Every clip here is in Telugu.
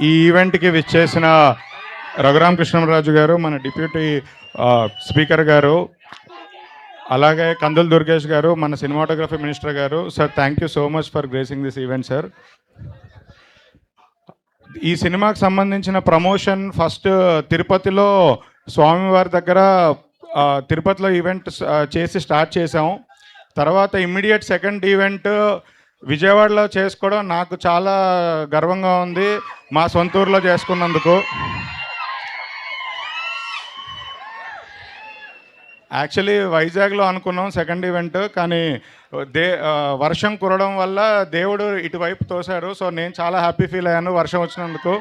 ఈ ఈవెంట్కి విచ్చేసిన రఘురామకృష్ణరాజు గారు, మన డిప్యూటీ స్పీకర్ గారు, అలాగే కందుల దుర్గేష్ గారు, మన సినిమాటోగ్రఫీ మినిస్టర్ గారు. Sir, thank you so much for gracing this event sir. ఈ సినిమాకి సంబంధించిన ప్రమోషన్ ఫస్ట్ తిరుపతిలో స్వామివారి దగ్గర తిరుపతిలో ఈవెంట్ చేసి స్టార్ట్ చేసాం. తర్వాత ఇమ్మీడియట్ సెకండ్ ఈవెంట్ విజయవాడలో చేసుకోవడం నాకు చాలా గర్వంగా ఉంది, మా సొంత ఊర్లో చేసుకున్నందుకు. యాక్చువల్లీ వైజాగ్లో అనుకున్నాం సెకండ్ ఈవెంట్, కానీ వర్షం కురవడం వల్ల దేవుడు ఇటువైపు తోశాడు. సో నేను చాలా హ్యాపీ ఫీల్ అయ్యాను వర్షం వచ్చినందుకు.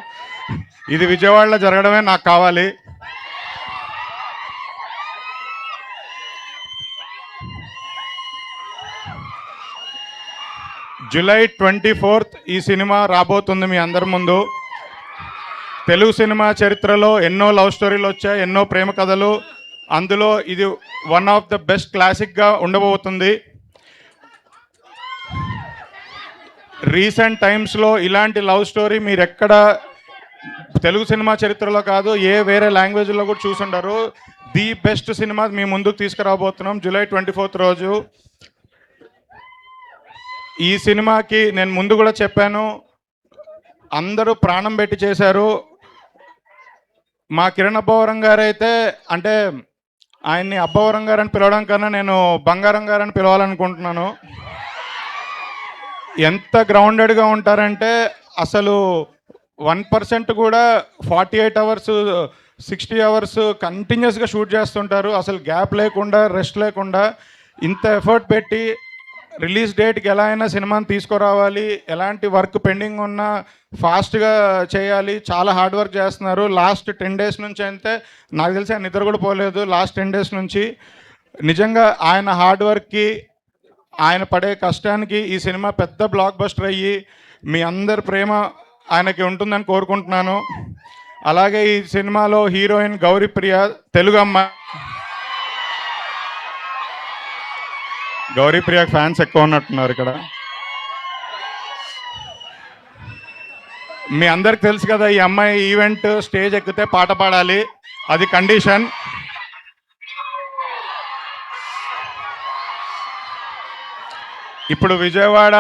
ఇది విజయవాడలో జరగడమే నాకు కావాలి. జూలై 24th ఈ సినిమా రాబోతుంది మీ అందరి ముందు. తెలుగు సినిమా చరిత్రలో ఎన్నో లవ్ స్టోరీలు వచ్చాయి, ఎన్నో ప్రేమ కథలు. అందులో ఇది వన్ ఆఫ్ ద బెస్ట్ క్లాసిక్గా ఉండబోతుంది. రీసెంట్ టైమ్స్లో ఇలాంటి లవ్ స్టోరీ మీరు ఎక్కడ తెలుగు సినిమా చరిత్రలో కాదు, ఏ వేరే లాంగ్వేజ్లో కూడా చూసుంటారు. ది బెస్ట్ సినిమా మీ ముందుకు తీసుకురాబోతున్నాం జూలై 24th రోజు. ఈ సినిమాకి నేను ముందు కూడా చెప్పాను, అందరూ ప్రాణం పెట్టి చేశారు. మా కిరణ్ అబ్బవరం గారు అయితే, అంటే ఆయన్ని అబ్బవరం గారు అని పిలవడం కన్నా నేను బంగారం గారు అని పిలవాలనుకుంటున్నాను. ఎంత గ్రౌండెడ్గా ఉంటారంటే అసలు 1% కూడా 48 hours 60 hours కంటిన్యూస్గా షూట్ చేస్తుంటారు, అసలు గ్యాప్ లేకుండా, రెస్ట్ లేకుండా. ఇంత ఎఫర్ట్ పెట్టి రిలీజ్ డేట్కి ఎలా అయినా సినిమాని తీసుకురావాలి, ఎలాంటి వర్క్ పెండింగ్ ఉన్నా ఫాస్ట్గా చేయాలి, చాలా హార్డ్ వర్క్ చేస్తున్నారు. లాస్ట్ 10 days నుంచి అయితే నాకు తెలిసి ఆయన నిద్ర కూడా పోలేదు లాస్ట్ 10 days నుంచి. నిజంగా ఆయన హార్డ్ వర్క్కి, ఆయన పడే కష్టానికి ఈ సినిమా పెద్ద బ్లాక్ బస్టర్ అయ్యి మీ అందరి ప్రేమ ఆయనకి ఉంటుందని కోరుకుంటున్నాను. అలాగే ఈ సినిమాలో హీరోయిన్ గౌరీప్రియ, తెలుగు అమ్మాయి. గౌరీప్రియకి ఫ్యాన్స్ ఎక్కువ ఉన్నట్టున్నారు ఇక్కడ. మీ అందరికి తెలుసు కదా, ఈ అమ్మాయి ఈవెంట్ స్టేజ్ ఎక్కితే పాట పాడాలి, అది కండిషన్. ఇప్పుడు విజయవాడ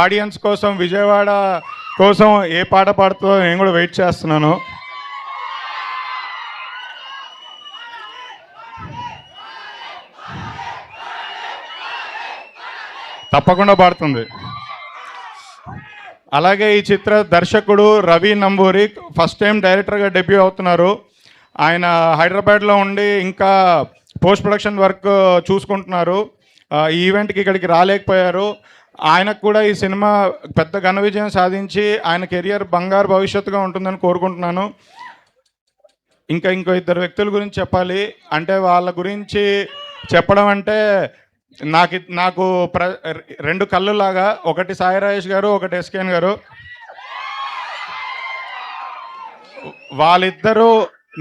ఆడియన్స్ కోసం, విజయవాడ కోసం ఏ పాట పాడుతుందో నేను కూడా వెయిట్ చేస్తున్నాను. తప్పకుండా పాడుతుంది. అలాగే ఈ చిత్ర దర్శకుడు రవి నంబూరి ఫస్ట్ టైం డైరెక్టర్గా డెబ్యూ అవుతున్నారు. ఆయన హైదరాబాద్లో ఉండి ఇంకా పోస్ట్ ప్రొడక్షన్ వర్క్ చూసుకుంటున్నారు. ఈ ఈవెంట్కి ఇక్కడికి రాలేకపోయారు. ఆయనకు కూడా ఈ సినిమా పెద్ద ఘన విజయం సాధించి ఆయన కెరియర్ బంగారు భవిష్యత్తుగా ఉంటుందని కోరుకుంటున్నాను. ఇంకో ఇద్దరు వ్యక్తుల గురించి చెప్పాలి. అంటే వాళ్ళ గురించి చెప్పడం అంటే నాకు రెండు కళ్ళులాగా, ఒకటి సాయి రాజేష్ గారు, ఒకటి ఎస్కేన్ గారు. వాళ్ళిద్దరూ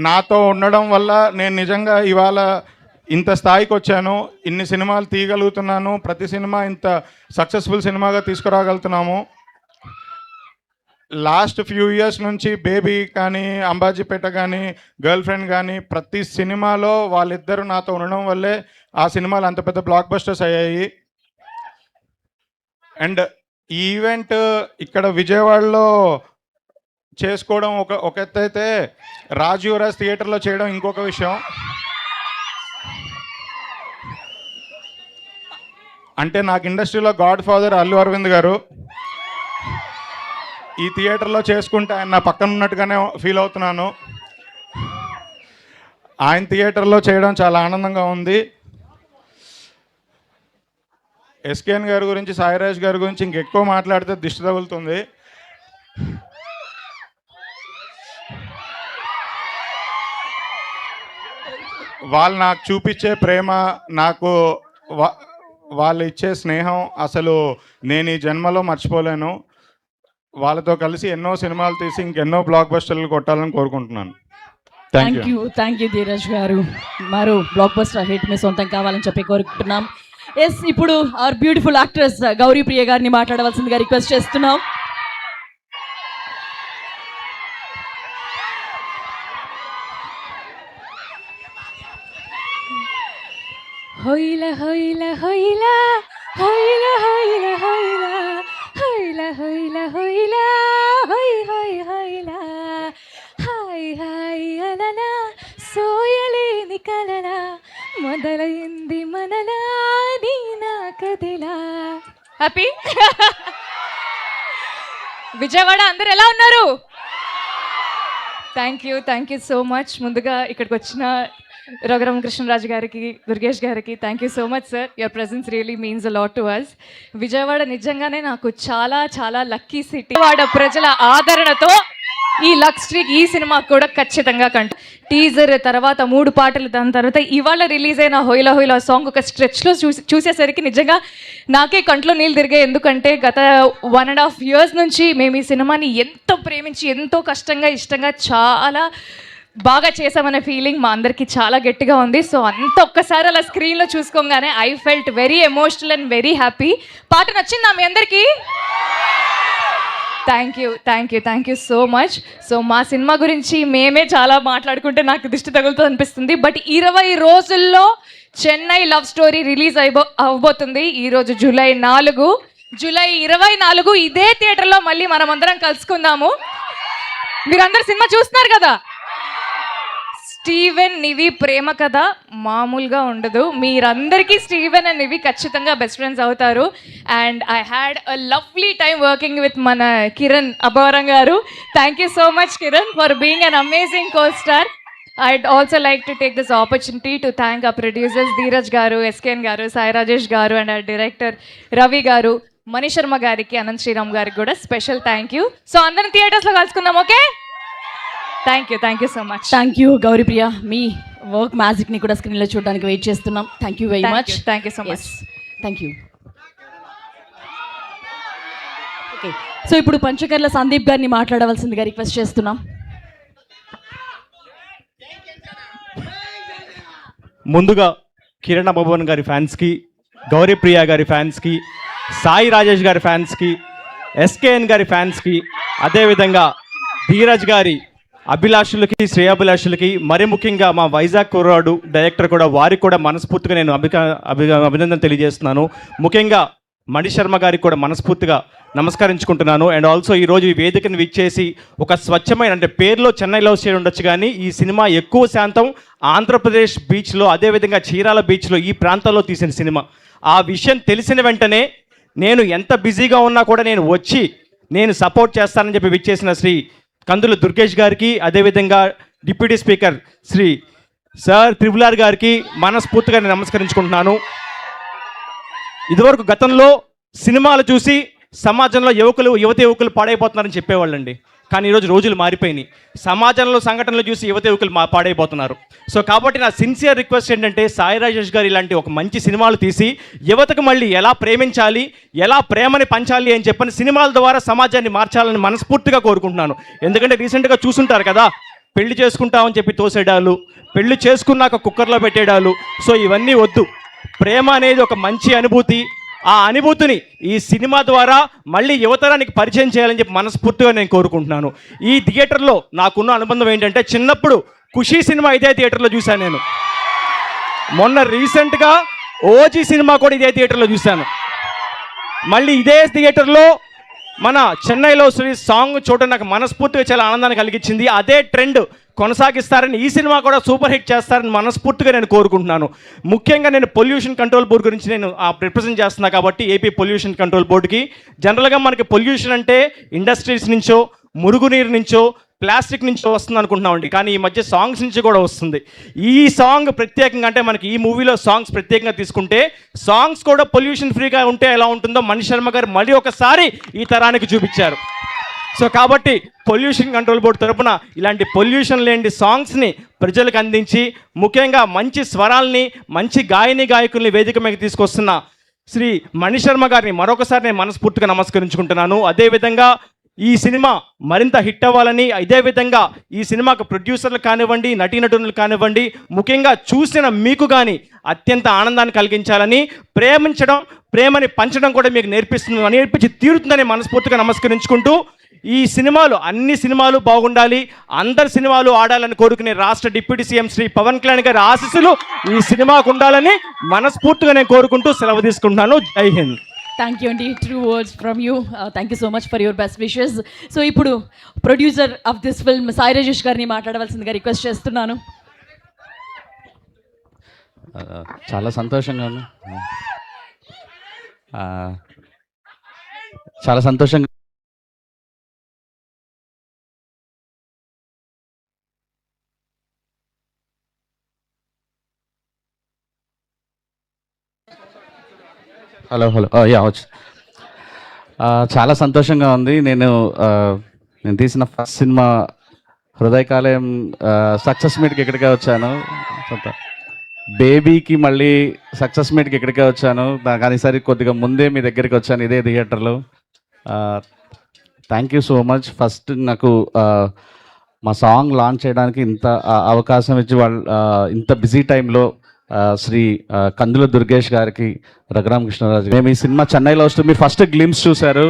నాతో ఉండడం వల్ల నేను నిజంగా ఇవాళ ఇంత స్థాయికి వచ్చాను, ఇన్ని సినిమాలు తీయగలుగుతున్నాను, ప్రతి సినిమా ఇంత సక్సెస్ఫుల్ సినిమాగా తీసుకురాగలుగుతున్నాము. లాస్ట్ ఫ్యూ ఇయర్స్ నుంచి బేబీ కానీ, అంబాజీపేట కానీ, గర్ల్ ఫ్రెండ్ కానీ, ప్రతి సినిమాలో వాళ్ళిద్దరూ నాతో ఉండడం వల్లే ఆ సినిమాలు అంత పెద్ద బ్లాక్ బస్టర్స్ అయ్యాయి. అండ్ ఈ ఈవెంట్ ఇక్కడ విజయవాడలో చేసుకోవడం ఒక ఎత్తు అయితే, రాజ్ యువరాజ్ థియేటర్లో చేయడం ఇంకొక విషయం. అంటే నాకు ఇండస్ట్రీలో గాడ్ ఫాదర్ అల్లు అరవింద్ గారు. ఈ థియేటర్లో చేసుకుంటే ఆయన నా పక్కన ఉన్నట్టుగానే ఫీల్ అవుతున్నాను. ఆయన థియేటర్లో చేయడం చాలా ఆనందంగా ఉంది. ఎస్కేఎన్ గారి గురించి, సాయిరాజ్ గారి గురించి ఇంకెక్కువ మాట్లాడితే దిష్టి తగులుతుంది. వాళ్ళు నాకు చూపించే ప్రేమ, నాకు వాళ్ళు ఇచ్చే స్నేహం అసలు నేను ఈ జన్మలో మర్చిపోలేను. వాళ్ళతో కలిసి ఎన్నో సినిమాలు తీసి ఇంకెన్నో బ్లాక్ బస్టర్లు కొట్టాలని కోరుకుంటున్నాను. థ్యాంక్ యూ ధీరజ్ గారు. మరో బ్లాక్ బస్టర్ హిట్ మీ సొంతం కావాలని చెప్పి కోరుకుంటున్నాం. ఎస్, ఇప్పుడు అవర్ బ్యూటిఫుల్ యాక్ట్రెస్ గౌరీప్రియ గారిని మాట్లాడవలసిందిగా రిక్వెస్ట్ చేస్తున్నాం. హొయిలా హొయిలా హొయిలా హొయిలా హొయిలా హొయిలా హొయిలా హొయిలా హొయిలా హొయ్ హొయ్ హొయిలా హాయ్ హాయ్ అలలా సోయలేని కలలా మొదలైంది మనలా నీ నా కదిలా. హ్యాపీ. విజయవాడ అందరు ఎలా ఉన్నారు? Thank you so much. ముందుగా ఇక్కడికి వచ్చిన రఘురామ కృష్ణరాజు గారికి, దుర్గేష్ గారికి thank you so much sir. Your presence really means a lot to us. Vijayawada నిజంగానే నాకు చాలా చాలా లక్కీ సిటీ. విజయవాడ ప్రజల ఆదరణతో ఈ లక్ స్ట్రీక్ ఈ సినిమా కూడా ఖచ్చితంగా టీజర్ తర్వాత 3 పాటలు, దాని తర్వాత ఇవాళ రిలీజ్ అయిన హొయిలా హొయిలా సాంగ్ ఒక స్ట్రెచ్లో చూసేసరికి నిజంగా నాకే కంట్లో నీళ్ళు తిరిగాయి. ఎందుకంటే గత 1.5 years నుంచి మేము ఈ సినిమాని ఎంతో ప్రేమించి ఎంతో కష్టంగా ఇష్టంగా చాలా బాగా చేసామనే ఫీలింగ్ మా అందరికీ చాలా గట్టిగా ఉంది. సో అంత ఒక్కసారి అలా స్క్రీన్లో చూసుకోగానే I felt very emotional and very happy. పాట నచ్చిందా మీ అందరికీ? Thank you so much. So మా సినిమా గురించి మేమే చాలా మాట్లాడుకుంటే నాకు దిష్టి తగులుతుంది అనిపిస్తుంది. బట్ 20 రోజుల్లో చెన్నై లవ్ స్టోరీ రిలీజ్ అవ్వబోతుంది. ఈరోజు జూలై 24 ఇదే థియేటర్లో మళ్ళీ మనం అందరం కలుసుకుందాము. మీరందరూ సినిమా చూస్తున్నారు కదా. స్టీవెన్ నివి ప్రేమ కథ మామూలుగా ఉండదు. మీరందరికీ స్టీవెన్ అండ్ నివి ఖచ్చితంగా బెస్ట్ ఫ్రెండ్స్ అవుతారు. And I had a lovely time working with మన కిరణ్ అబ్బవరం గారు. Thank you so much Kiran for being an amazing co star. I'd also like to take this opportunity to thank our producers Dheeraj garu, SKN garu, Sai Rajesh garu and our director Ravi garu, Mani Sharma gariki, Anand Sriram gariki kuda special thank you. So andaram theaters lo kalusukundam, okay? Thank you so much. Thank you Gauripriya. మీ వర్క్ మ్యాజిక్ని కూడా స్క్రీన్లో చూడడానికి వెయిట్ చేస్తున్నాం. Thank you very much. Thank you so much. Thank you. Okay, so ఇప్పుడు పంచకర్ల సందీప్ గారిని మాట్లాడవలసిందిగా రిక్వెస్ట్ చేస్తున్నాం. ముందుగా కిరణ్ అబ్బవరం గారి ఫ్యాన్స్కి, గౌరీప్రియ గారి ఫ్యాన్స్కి, సాయి రాజేష్ గారి ఫ్యాన్స్కి, ఎస్కేఎన్ గారి ఫ్యాన్స్కి, అదేవిధంగా ధీరజ్ గారి అభిలాషులకి, శ్రేయాభిలాషులకి, మరి ముఖ్యంగా మా వైజాగ్ కుర్రాడు డైరెక్టర్ కూడా, వారికి కూడా మనస్ఫూర్తిగా నేను అభినందన తెలియజేస్తున్నాను. ముఖ్యంగా మణి శర్మ గారికి కూడా మనస్ఫూర్తిగా నమస్కరించుకుంటున్నాను. అండ్ ఆల్సో ఈరోజు ఈ వేదికను విచ్చేసి ఒక స్వచ్ఛమైన, అంటే పేరులో చెన్నై లవ్ స్టోరీ ఉండొచ్చు కానీ ఈ సినిమా ఎక్కువ శాతం ఆంధ్రప్రదేశ్ బీచ్లో, అదేవిధంగా చీరాల బీచ్లో ఈ ప్రాంతాల్లో తీసిన సినిమా. ఆ విషయం తెలిసిన వెంటనే నేను ఎంత బిజీగా ఉన్నా కూడా నేను సపోర్ట్ చేస్తానని చెప్పి విచ్చేసిన శ్రీ కందుల దుర్గేష్ గారికి, అదేవిధంగా deputy speaker Shri sir triple R గారికి మనస్ఫూర్తిగా నేను నమస్కరించుకుంటున్నాను. ఇదివరకు గతంలో సినిమాలు చూసి సమాజంలో యువకులు పాడైపోతున్నారని చెప్పేవాళ్ళండి. కానీ ఈరోజు రోజులు మారిపోయినాయి. సమాజంలో సంఘటనలు చూసి యువకులు పాడైపోతున్నారు. సో కాబట్టి నా సిన్సియర్ రిక్వెస్ట్ ఏంటంటే, సాయి రాజేష్ గారు ఇలాంటి ఒక మంచి సినిమాలు తీసి యువతకు మళ్ళీ ఎలా ప్రేమించాలి, ఎలా ప్రేమని పంచాలి అని చెప్పని సినిమాల ద్వారా సమాజాన్ని మార్చాలని మనస్ఫూర్తిగా కోరుకుంటున్నాను. ఎందుకంటే రీసెంట్గా చూసుంటారు కదా, పెళ్లి చేసుకుంటామని చెప్పి తోసేడాలు, పెళ్లి చేసుకున్నాక కుక్కర్లో పెట్టేడాలు. సో ఇవన్నీ వద్దు. ప్రేమ అనేది ఒక మంచి అనుభూతి. ఆ అనుభూతిని ఈ సినిమా ద్వారా మళ్ళీ యువతరానికి పరిచయం చేయాలని చెప్పి మనస్ఫూర్తిగా నేను కోరుకుంటున్నాను. ఈ థియేటర్లో నాకున్న అనుబంధం ఏంటంటే, చిన్నప్పుడు ఖుషీ సినిమా ఇదే థియేటర్లో చూశాను నేను. మొన్న రీసెంట్గా ఓజీ సినిమా కూడా ఇదే థియేటర్లో చూశాను. మళ్ళీ ఇదే థియేటర్లో మన చెన్నైలో శ్రీ సాంగ్ చూడడం నాకు మనస్ఫూర్తిగా చాలా ఆనందాన్ని కలిగించింది. అదే ట్రెండ్ కొనసాగిస్తారని, ఈ సినిమా కూడా సూపర్ హిట్ చేస్తారని మనస్ఫూర్తిగా నేను కోరుకుంటున్నాను. ముఖ్యంగా నేను పొల్యూషన్ కంట్రోల్ బోర్డు గురించి నేను రిప్రజెంట్ చేస్తున్నా కాబట్టి, ఏపీ పొల్యూషన్ కంట్రోల్ బోర్డుకి జనరల్గా మనకి పొల్యూషన్ అంటే ఇండస్ట్రీస్ నుంచో, మురుగునీరు నుంచో, ప్లాస్టిక్ నుంచి వస్తుంది అనుకుంటున్నామండి. కానీ ఈ మధ్య సాంగ్స్ నుంచి కూడా వస్తుంది. ఈ సాంగ్ ప్రత్యేకంగా, అంటే మనకి ఈ మూవీలో సాంగ్స్ ప్రత్యేకంగా తీసుకుంటే, సాంగ్స్ కూడా పొల్యూషన్ ఫ్రీగా ఉంటే ఎలా ఉంటుందో మణి శర్మ గారు మళ్ళీ ఒకసారి ఈ తరానికి చూపించారు. సో కాబట్టి పొల్యూషన్ కంట్రోల్ బోర్డు తరపున ఇలాంటి పొల్యూషన్ లేని సాంగ్స్ని ప్రజలకు అందించి, ముఖ్యంగా మంచి స్వరాల్ని, మంచి గాయకుల్ని వేదిక మీద తీసుకొస్తున్న శ్రీ మణి శర్మ గారిని మరొకసారి నేను మనస్ఫూర్తిగా నమస్కరించుకుంటున్నాను. అదేవిధంగా ఈ సినిమా మరింత హిట్ అవ్వాలని, ఇదే విధంగా ఈ సినిమాకు ప్రొడ్యూసర్లు కానివ్వండి, నటీనటులు కానివ్వండి, ముఖ్యంగా చూసిన మీకు కానీ అత్యంత ఆనందాన్ని కలిగించాలని, ప్రేమించడం, ప్రేమని పంచడం కూడా మీకు నేర్పించి తీరుతుందని మనస్ఫూర్తిగా నమస్కరించుకుంటూ ఈ సినిమాలు అన్ని సినిమాలు బాగుండాలి, అందరి సినిమాలు ఆడాలని కోరుకునే రాష్ట్ర డిప్యూటీ సీఎం శ్రీ పవన్ కళ్యాణ్ గారి ఆశీస్సులు ఈ సినిమాకు ఉండాలని మనస్ఫూర్తిగా నేను కోరుకుంటూ సెలవు తీసుకుంటున్నాను. జై హింద్. థ్యాంక్ యూ అండి, true words from you. Thank you so much for your best wishes. So ఇప్పుడు producer of this film Sai Rajesh గారిని మాట్లాడవలసిందిగా రిక్వెస్ట్ చేస్తున్నాను. చాలా సంతోషంగా ఉంది. చాలా సంతోషంగా హలో యా వచ్చు. చాలా సంతోషంగా ఉంది. నేను తీసిన ఫస్ట్ సినిమా హృదయకాలయం సక్సెస్ మీట్కి ఇక్కడికే వచ్చాను. బేబీకి మళ్ళీ సక్సెస్ మీట్కి ఇక్కడికే వచ్చాను. కానీ ఈసారి కొద్దిగా ముందే మీ దగ్గరికి వచ్చాను, ఇదే థియేటర్లో. Thank you so much. First నాకు మా సాంగ్ లాంచ్ చేయడానికి ఇంత అవకాశం ఇచ్చి వాళ్ళు ఇంత బిజీ టైంలో శ్రీ కందుల దుర్గేష్ గారికి, రఘురామకృష్ణరాజు. మేము ఈ సినిమా చెన్నై లవ్ స్టోరీ, మీరు ఫస్ట్ గ్లిమ్స్ చూశారు.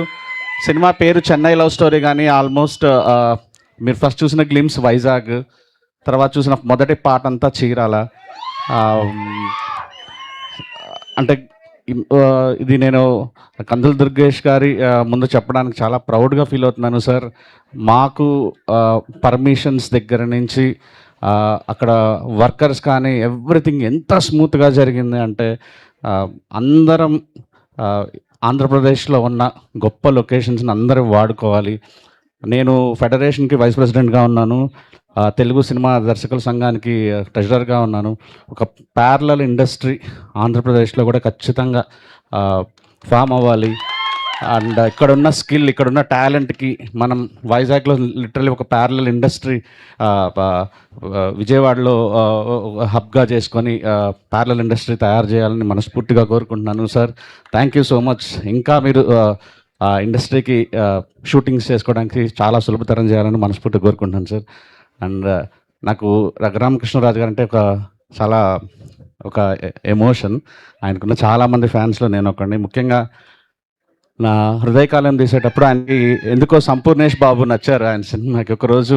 సినిమా పేరు చెన్నై లవ్ స్టోరీ, కానీ ఆల్మోస్ట్ మీరు ఫస్ట్ చూసిన గ్లిమ్స్ వైజాగ్, తర్వాత చూసిన మొదటి పాట అంతా చీరాల. అంటే ఇది నేను కందుల దుర్గేష్ గారి ముందు చెప్పడానికి చాలా ప్రౌడ్గా ఫీల్ అవుతున్నాను సార్. మాకు పర్మిషన్స్ దగ్గర నుంచి అక్కడ వర్కర్స్ కానీ ఎవ్రీథింగ్ ఎంత స్మూత్గా జరిగింది అంటే, అందరం ఆంధ్రప్రదేశ్లో ఉన్న గొప్ప లొకేషన్స్ని అందరూ వాడుకోవాలి. నేను ఫెడరేషన్కి వైస్ ప్రెసిడెంట్గా ఉన్నాను, తెలుగు సినిమా దర్శకుల సంఘానికి ట్రెజరర్గా ఉన్నాను. ఒక ప్యారలల్ ఇండస్ట్రీ ఆంధ్రప్రదేశ్లో కూడా ఖచ్చితంగా ఫామ్ అవ్వాలి. అండ్ ఇక్కడున్న స్కిల్, ఇక్కడున్న టాలెంట్కి మనం వైజాగ్లో లిటరలీ ఒక ప్యారలల్ ఇండస్ట్రీ విజయవాడలో హబ్గా చేసుకొని ప్యారలల్ ఇండస్ట్రీ తయారు చేయాలని మనస్ఫూర్తిగా కోరుకుంటున్నాను sir. Thank you so much. ఇంకా మీరు ఇండస్ట్రీకి షూటింగ్స్ చేసుకోవడానికి చాలా సులభతరం చేయాలని మనస్ఫూర్తిగా కోరుకుంటున్నాను సార్. అండ్ నాకు రఘురామకృష్ణరాజు గారు అంటే చాలా ఒక ఎమోషన్. ఆయనకున్న చాలామంది ఫ్యాన్స్లో నేను ఒకడిని. ముఖ్యంగా నా హృదయకాలం తీసేటప్పుడు ఆయనకి ఎందుకో సంపూర్ణేష్ బాబు నచ్చారు ఆయన సినిమాకి. ఒకరోజు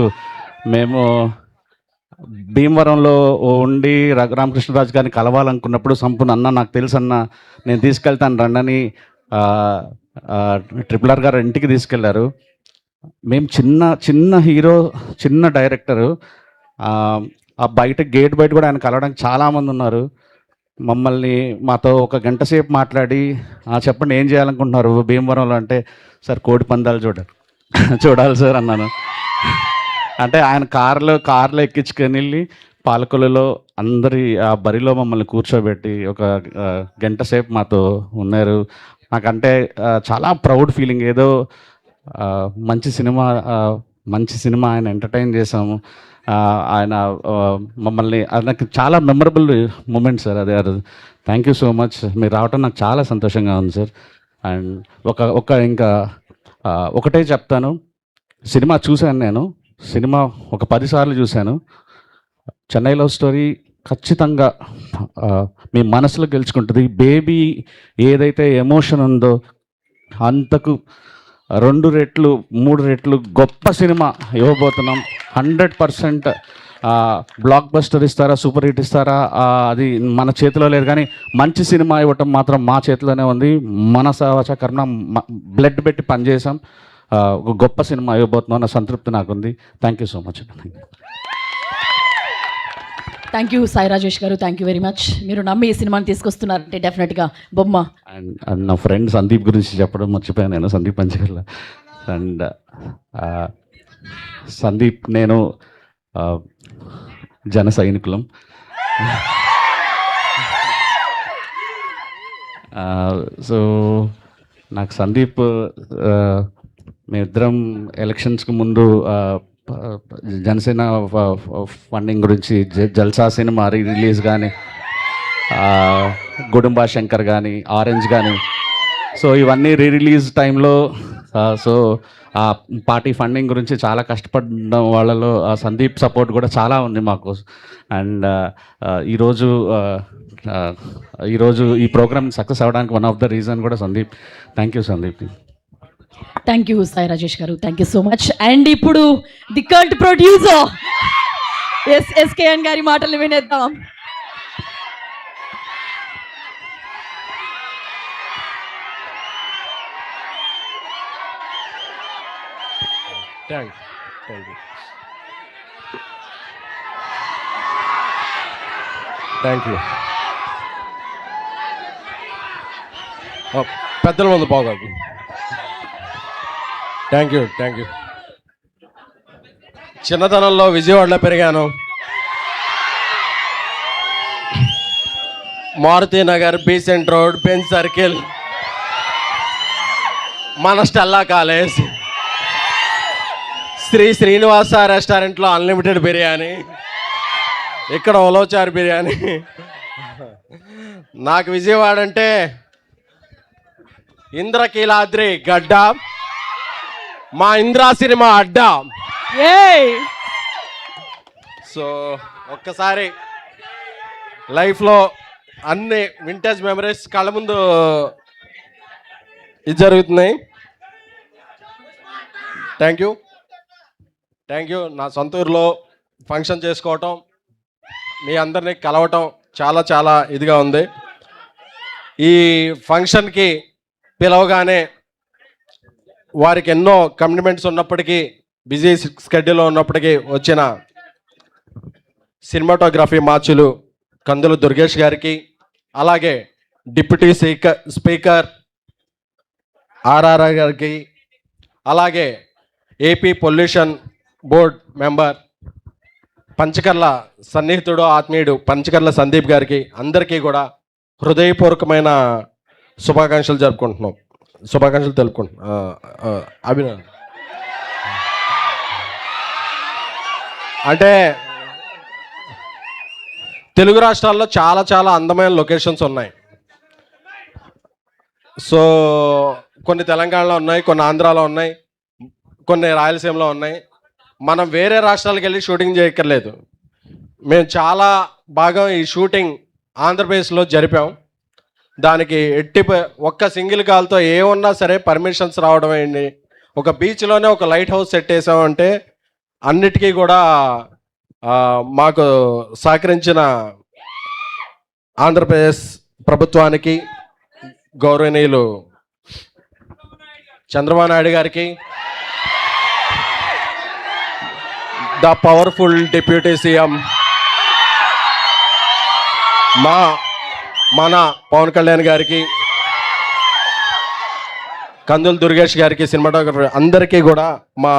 మేము భీమవరంలో ఉండి రఘురామకృష్ణరాజు గారిని కలవాలనుకున్నప్పుడు సంపూర్ణ అన్న నాకు తెలుసు అన్న, నేను తీసుకెళ్తాను రండని RRR గారు ఇంటికి తీసుకెళ్లారు. మేము చిన్న హీరో, చిన్న డైరెక్టరు. ఆ బయట గేట్ బయట కూడా ఆయన కలవడానికి చాలామంది ఉన్నారు. మమ్మల్ని మాతో ఒక గంట సేపు మాట్లాడి చెప్పండి ఏం చేయాలనుకుంటున్నారు భీమవరంలో అంటే, సార్ కోడి పందాలు చూడాలి సార్ అన్నాను. అంటే ఆయన కార్లో ఎక్కించుకొని వెళ్ళి పాలకొల్లులో అందరి ఆ బరిలో మమ్మల్ని కూర్చోబెట్టి ఒక గంట సేపు మాతో ఉన్నారు. నాకంటే చాలా ప్రౌడ్ ఫీలింగ్. ఏదో మంచి సినిమా ఆయన ఎంటర్టైన్ చేసాము. ఆయన మమ్మల్ని, అది నాకు చాలా మెమరబుల్ మూమెంట్ సార్ అది. Thank you so much. మీరు రావటం నాకు చాలా సంతోషంగా ఉంది సార్. అండ్ ఇంకా ఒకటే చెప్తాను, సినిమా చూశాను నేను. సినిమా ఒక 10 సార్లు చూశాను. చెన్నై లవ్ స్టోరీ ఖచ్చితంగా మీ మనసులో గెలుచుకుంటుంది. బేబీ ఏదైతే ఎమోషన్ ఉందో అంతకు 2 రెట్లు 3 రెట్లు గొప్ప సినిమా ఇవ్వబోతున్నాం. 100% బ్లాక్ బస్టర్ ఇస్తారా, సూపర్ హిట్ ఇస్తారా, అది మన చేతిలో లేదు. కానీ మంచి సినిమా ఇవ్వటం మాత్రం మా చేతిలోనే ఉంది. మనస వాచ కర్మ బ్లడ్ పెట్టి పనిచేసాం. ఒక గొప్ప సినిమా ఇవ్వబోతున్నాం అన్న సంతృప్తి నాకుంది. Thank you so much. Thank you Sai Rajesh garu, thank you very much. మీరు నమ్మి ఈ సినిమాని తీసుకొస్తున్నారంటే డెఫినెట్గా బొమ్మ. అండ్ నా ఫ్రెండ్ సందీప్ గురించి చెప్పడం మర్చిపోయాను నేను, సందీప్ పంచగర్ల. అండ్ సందీప్ నేను జన సైనికులం. సో నాకు సందీప్, మేమిద్దరం ఎలక్షన్స్కి ముందు జనసేన ఫండింగ్ గురించి జల్సా సినిమా రిలీజ్ కానీ, గుడుంబా శంకర్ కానీ, ఆరెంజ్ కానీ, సో ఇవన్నీ రిలీజ్ టైంలో సో ఆ పార్టీ ఫండింగ్ గురించి చాలా కష్టపడడం వాళ్ళలో సందీప్ సపోర్ట్ కూడా చాలా ఉంది మాకు. అండ్ ఈరోజు ఈ ప్రోగ్రామ్ సక్సెస్ అవ్వడానికి వన్ ఆఫ్ ద రీజన్ కూడా Sandeep. Thank you Sandeep. Thank you Sai Rajesh garu, thank you so much. And ఇప్పుడు ది కల్ట్ ప్రొడ్యూసర్ ఎస్కేఎన్ గారి మాటలు వినేద్దాం. Thank you. పెద్దల ముందు బాగోదు. Thank you. చిన్నతనంలో విజయవాడలో పెరిగాను. Maruthi Nagar, Besant road, bench circle, మన స్టెల్లా కాలేజ్, శ్రీనివాస రెస్టారెంట్లో అన్లిమిటెడ్ బిర్యానీ, ఇక్కడ ఉలవచారు బిర్యానీ. నాకు విజయవాడ అంటే ఇంద్రకీలాద్రి గడ్డ, మా ఇంద్రా సినిమా అడ్డా. సో ఒక్కసారి లైఫ్లో అన్ని వింటేజ్ మెమరీస్ కళ్ళ ముందు ఇది జరుగుతున్నాయి. Thank you. నా సొంత ఊరిలో ఫంక్షన్ చేసుకోవటం, మీ అందరినీ కలవటం చాలా చాలా ఇదిగా ఉంది. ఈ ఫంక్షన్కి పిలవగానే వారికి ఎన్నో కమిట్మెంట్స్ ఉన్నప్పటికీ, బిజీ స్కెడ్యూల్లో ఉన్నప్పటికీ వచ్చిన సినిమాటోగ్రఫీ మార్చులు కందులు దుర్గేష్ గారికి, అలాగే డిప్యూటీ స్పీకర్ ఆర్ఆర్ గారికి, అలాగే AP pollution board member Panchakarla సన్నిహితుడు ఆత్మీయుడు పంచకర్ల సందీప్ గారికి, అందరికీ కూడా హృదయపూర్వకమైన శుభాకాంక్షలు తెలుపుకుంటున్నాం. అభినందన. అంటే తెలుగు రాష్ట్రాల్లో చాలా చాలా అందమైన లొకేషన్స్ ఉన్నాయి. సో కొన్ని తెలంగాణలో ఉన్నాయి, కొన్ని ఆంధ్రాలో ఉన్నాయి, కొన్ని రాయలసీమలో ఉన్నాయి. మనం వేరే రాష్ట్రాలకు వెళ్ళి షూటింగ్ చేయక్కర్లేదు. మేము చాలా బాగా ఈ షూటింగ్ ఆంధ్రప్రదేశ్లో జరిపాం. దానికి ఒక్క సింగిల్ కాల్తో ఏమన్నా సరే పర్మిషన్స్ రావడం అయింది. ఒక బీచ్లోనే ఒక లైట్ హౌస్ సెట్ చేసామంటే అన్నిటికీ కూడా మాకు సహకరించిన ఆంధ్రప్రదేశ్ ప్రభుత్వానికి, గౌరవనీయులు చంద్రబాబు నాయుడు గారికి, ద పవర్ఫుల్ డిప్యూటీ సీఎం మన పవన్ కళ్యాణ్ గారికి, కందులు దుర్గేష్ గారికి, సినిమాటోగ్రఫర్ అందరికీ కూడా మా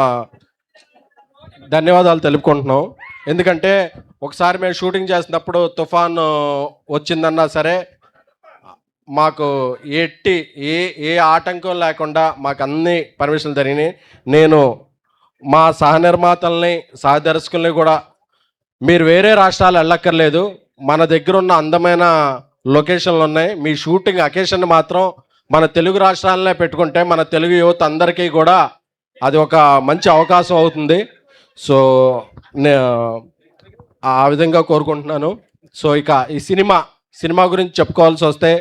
ధన్యవాదాలు తెలుపుకుంటున్నాం. ఎందుకంటే ఒకసారి మేము షూటింగ్ చేసినప్పుడు తుఫాన్ వచ్చిందన్నా సరే మాకు ఏ ఆటంకం లేకుండా మాకు అన్ని పర్మిషన్లు జరిగినాయి. నేను మా సహనిర్మాతల్ని, సహదర్శకుల్ని కూడా మీరు వేరే రాష్ట్రాలు వెళ్ళక్కర్లేదు, మన దగ్గర ఉన్న అందమైన లొకేషన్లు ఉన్నాయి, మీ షూటింగ్ అకేషన్ మాత్రం మన తెలుగు రాష్ట్రాలనే పెట్టుకుంటే మన తెలుగు యువత అందరికీ కూడా అది ఒక మంచి అవకాశం అవుతుంది. సో ఆ విధంగా కోరుకుంటున్నాను. సో ఇక ఈ సినిమా గురించి చెప్పుకోవాల్సి వస్తే,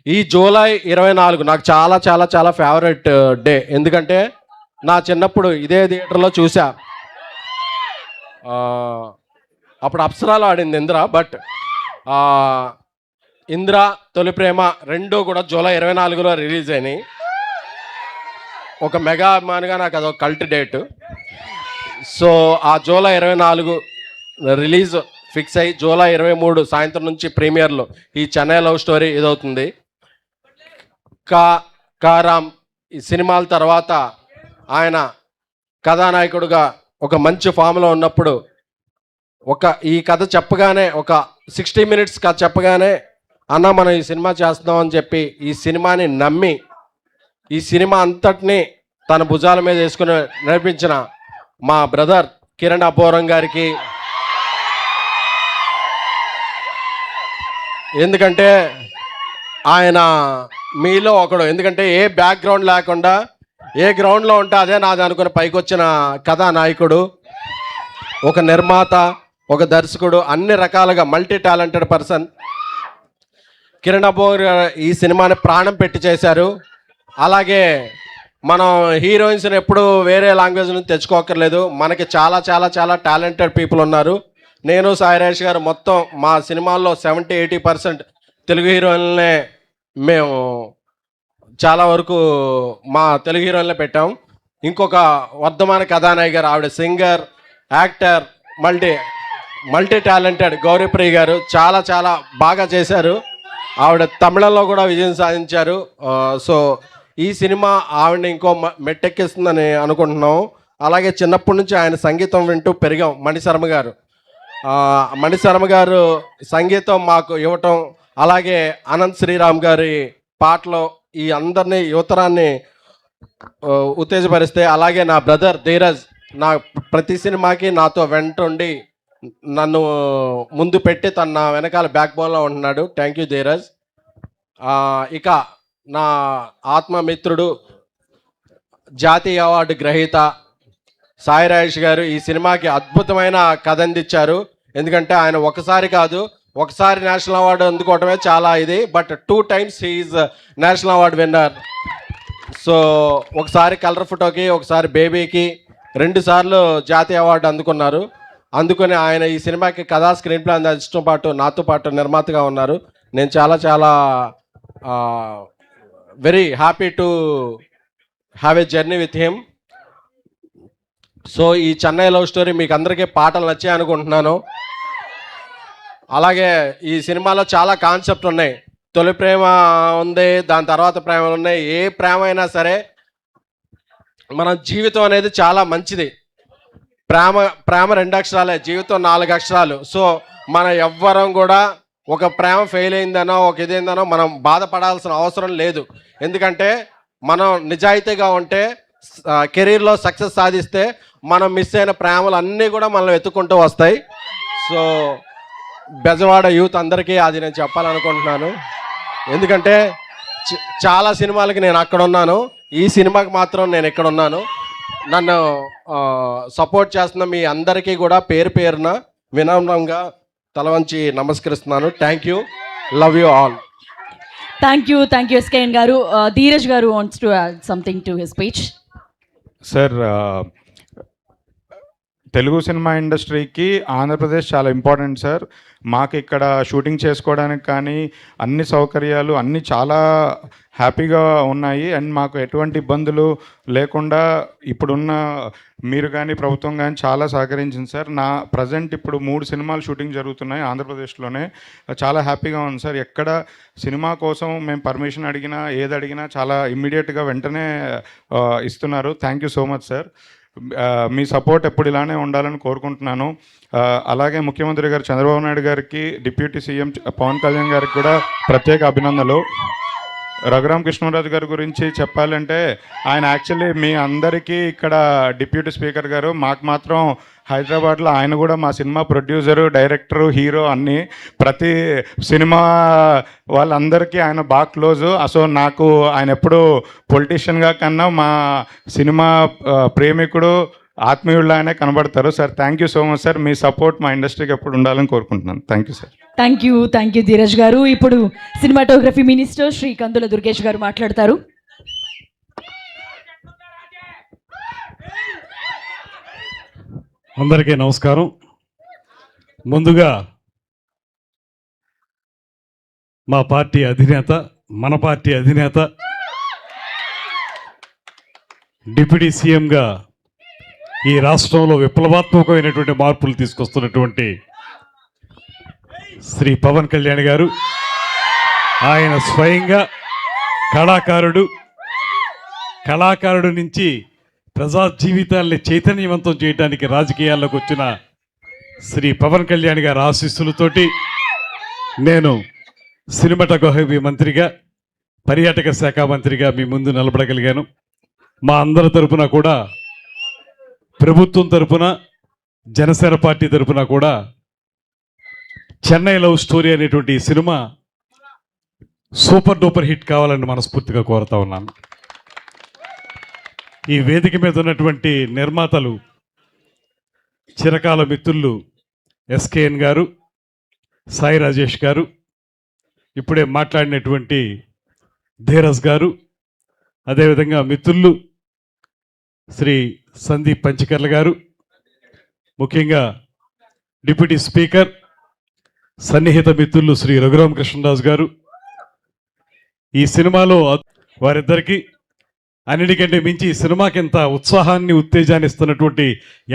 ఈ జూలై 24 నాకు చాలా చాలా చాలా ఫేవరెట్ డే. ఎందుకంటే నా చిన్నప్పుడు ఇదే థియేటర్లో చూసా. అప్పుడు అప్సరాలో ఆడింది ఇంద్ర, బట్ ఇంద్ర, తొలి ప్రేమ రెండు కూడా జూలై 24లో రిలీజ్ అయినాయి. ఒక మెగా అభిమానిగా నాకు అదొక కల్ట్ డేట్. సో ఆ జూలై 24 రిలీజ్ ఫిక్స్ అయ్యి జూలై 23 సాయంత్రం నుంచి ప్రీమియర్లో ఈ చెన్నై లవ్ స్టోరీ ఇదవుతుంది. కారామ్ ఈ సినిమాల తర్వాత ఆయన కథానాయకుడుగా ఒక మంచి ఫామ్లో ఉన్నప్పుడు ఈ కథ చెప్పగానే, ఒక 60 minutes కథ చెప్పగానే, అన్న మనం ఈ సినిమా చేస్తున్నామని చెప్పి ఈ సినిమాని నమ్మి ఈ సినిమా అంతటినీ తన భుజాల మీద వేసుకుని నడిపించిన మా బ్రదర్ కిరణ్ అబ్బోరం గారికి, ఎందుకంటే ఆయన మీలో ఒకడు. ఎందుకంటే ఏ బ్యాక్గ్రౌండ్ లేకుండా ఏ గ్రౌండ్లో ఉంటే అదే నాది అనుకుని పైకి వచ్చిన కథానాయకుడు, ఒక నిర్మాత, ఒక దర్శకుడు, అన్ని రకాలుగా మల్టీ టాలెంటెడ్ పర్సన్ కిరణ్ అబ్బోర్ ఈ సినిమాని ప్రాణం పెట్టి చేశారు. అలాగే మనం హీరోయిన్స్ని ఎప్పుడు వేరే లాంగ్వేజ్ నుంచి తెచ్చుకోకర్లేదు. మనకి చాలా చాలా చాలా టాలెంటెడ్ పీపుల్ ఉన్నారు. నేను సాయిరాజ్ గారు మొత్తం మా సినిమాల్లో 70-80% తెలుగు హీరోయిన్లనే మేము చాలా వరకు మా తెలుగు హీరోయిన్లే పెట్టాం. ఇంకొక వర్ధమాన కథానాయక్ గారు, ఆవిడ singer, actor, multi talented Gouri Priya గారు చాలా చాలా బాగా చేశారు. ఆవిడ తమిళంలో కూడా విజయం సాధించారు. సో ఈ సినిమా ఆవిడని ఇంకో మెట్టెక్కిస్తుందని అనుకుంటున్నాము. అలాగే చిన్నప్పటి నుంచి ఆయన సంగీతం వింటూ పెరిగాం. మణిశర్మ గారు సంగీతం మాకు ఇవ్వటం, అలాగే అనంత్ శ్రీరామ్ గారి పాటలు ఈ అందరినీ యువతరాన్ని ఉత్తేజపరిస్తే, అలాగే నా బ్రదర్ ధీరజ్ నా ప్రతి సినిమాకి నాతో వెంటుండి నన్ను ముందు పెట్టి తన నా వెనకాల బ్యాక్ బోన్లో ఉంటున్నాడు. Thank you Dheeraj. ఇక నా ఆత్మమిత్రుడు, జాతీయ అవార్డు గ్రహీత సాయి రాజేష్ గారు ఈ సినిమాకి అద్భుతమైన కథ అందించారు. ఎందుకంటే ఆయన ఒకసారి నేషనల్ అవార్డు అందుకోవటమే చాలా ఇది, but 2 times he's national award winner. So ఒకసారి కలర్ ఫోటోకి, ఒకసారి బేబీకి 2 సార్లు జాతీయ అవార్డు అందుకున్నారు. అందుకని ఆయన ఈ సినిమాకి కథా స్క్రీన్ ప్లే అందించడం పాటు నాతో పాటు నిర్మాతగా ఉన్నారు. నేను చాలా చాలా very happy to have a journey with him. So ఈ చెన్నై లవ్ స్టోరీ మీకు అందరికీ పాటలు నచ్చాయి అనుకుంటున్నాను. అలాగే ఈ సినిమాలో చాలా కాన్సెప్ట్ ఉన్నాయి. తొలి ప్రేమ ఉంది, దాని తర్వాత ప్రేమలు ఉన్నాయి. ఏ ప్రేమ అయినా సరే మన జీవితం అనేది చాలా మంచిది. ప్రేమ 2 అక్షరాలే, జీవితం 4 అక్షరాలు. సో మన ఎవ్వరం కూడా ఒక ప్రేమ ఫెయిల్ అయిందనో ఒక ఇదేందనో మనం బాధపడాల్సిన అవసరం లేదు. ఎందుకంటే మనం నిజాయితీగా ఉంటే, కెరీర్లో సక్సెస్ సాధిస్తే మనం మిస్ అయిన ప్రేమలు అన్నీ కూడా మనం వెతుక్కుంటూ వస్తాయి. సో బెజవాడ యూత్ అందరికీ అది నేను చెప్పాలనుకుంటున్నాను. ఎందుకంటే చాలా సినిమాలకి నేను అక్కడ ఉన్నాను, ఈ సినిమాకి మాత్రం నేను ఇక్కడ ఉన్నాను. నన్ను సపోర్ట్ చేస్తున్న మీ అందరికీ కూడా పేరు పేరున వినమ్రంగా తల వంచి నమస్కరిస్తున్నాను. Thank you, love you all. Thank you SKN గారు. ధీరజ్ గారు wants to add something to his speech. Sir, Telugu cinema ఇండస్ట్రీకి ఆంధ్రప్రదేశ్ చాలా ఇంపార్టెంట్ సార్. మాకు ఇక్కడ షూటింగ్ చేసుకోవడానికి కానీ అన్ని సౌకర్యాలు అన్నీ చాలా హ్యాపీగా ఉన్నాయి. అండ్ మాకు ఎటువంటి ఇబ్బందులు లేకుండా ఇప్పుడున్న మీరు కానీ ప్రభుత్వం కానీ చాలా సహకరించింది సార్. నా ప్రజెంట్ ఇప్పుడు 3 సినిమాలు షూటింగ్ జరుగుతున్నాయి ఆంధ్రప్రదేశ్లోనే. చాలా హ్యాపీగా ఉంది సార్. ఎక్కడ సినిమా కోసం మేము పర్మిషన్ అడిగినా ఏది అడిగినా చాలా ఇమ్మీడియట్గా వెంటనే ఇస్తున్నారు. Thank you so much sir. Me support ఎప్పుడు ఇలానే ఉండాలని కోరుకుంటున్నాను. అలాగే ముఖ్యమంత్రి గారు చంద్రబాబు నాయుడు గారికి, డిప్యూటీ సీఎం పవన్ కళ్యాణ్ గారికి కూడా ప్రత్యేక అభినందనలు. రఘురామ కృష్ణరాజు గారి గురించి చెప్పాలంటే ఆయన యాక్చువల్లీ మీ అందరికీ ఇక్కడ డిప్యూటీ స్పీకర్ గారు, మాకు మాత్రం హైదరాబాద్లో ఆయన కూడా మా సినిమా ప్రొడ్యూసరు, డైరెక్టరు, హీరో అన్నీ ప్రతి సినిమా వాళ్ళందరికీ ఆయన బాగా క్లోజు. సో నాకు ఆయన ఎప్పుడు పొలిటీషియన్గా కన్నా మా సినిమా ప్రేమికుడు, ఆత్మీయుళ్ళనే కనబడతారు sir. Thank you so much sir. Me support మా ఇండస్ట్రీకి ఎప్పుడు ఉండాలని కోరుకుంటున్నాను. Thank you sir. Thank you Dheeraj గారు. ఇప్పుడు సినిమాటోగ్రఫీ మినిస్టర్ శ్రీ కందుల దుర్గేష్ గారు మాట్లాడతారు. అందరికీ నమస్కారం. ముందుగా మా పార్టీ అధినేత, మన పార్టీ అధినేత, డిప్యూటీ సీఎంగా ఈ రాష్ట్రంలో విప్లవాత్మకమైనటువంటి మార్పులు తీసుకొస్తున్నటువంటి శ్రీ పవన్ కళ్యాణ్ గారు, ఆయన స్వయంగా కళాకారుడు నుంచి ప్రజా జీవితాల్ని చైతన్యవంతం చేయడానికి రాజకీయాల్లోకి వచ్చిన శ్రీ పవన్ కళ్యాణ్ గారి ఆశీస్సులతోటి నేను సినిమాటోగ్రఫీ మంత్రిగా, పర్యాటక శాఖ మంత్రిగా మీ ముందు నిలబడగలిగాను. మా అందరి తరపున కూడా, ప్రభుత్వం తరపున, జనసేన పార్టీ తరపున కూడా చెన్నై లవ్ స్టోరీ అనేటువంటి సినిమా సూపర్ డూపర్ హిట్ కావాలని మనస్ఫూర్తిగా కోరుతా ఉన్నాను. ఈ వేదిక మీద ఉన్నటువంటి నిర్మాతలు, చిరకాల మిత్రులు ఎస్కేఎన్ గారు, సాయి రాజేష్ గారు, ఇప్పుడే మాట్లాడినటువంటి ధీరజ్ గారు, అదేవిధంగా మిత్రులు శ్రీ సందీప్ పంచకర్ల గారు, ముఖ్యంగా డిప్యూటీ స్పీకర్ సన్నిహిత మిత్రులు శ్రీ రఘురామకృష్ణరాజు గారు, ఈ సినిమాలో వారిద్దరికీ అన్నిటికంటే మించి ఈ సినిమాకి ఇంత ఉత్సాహాన్ని ఉత్తేజాన్ని ఇస్తున్నటువంటి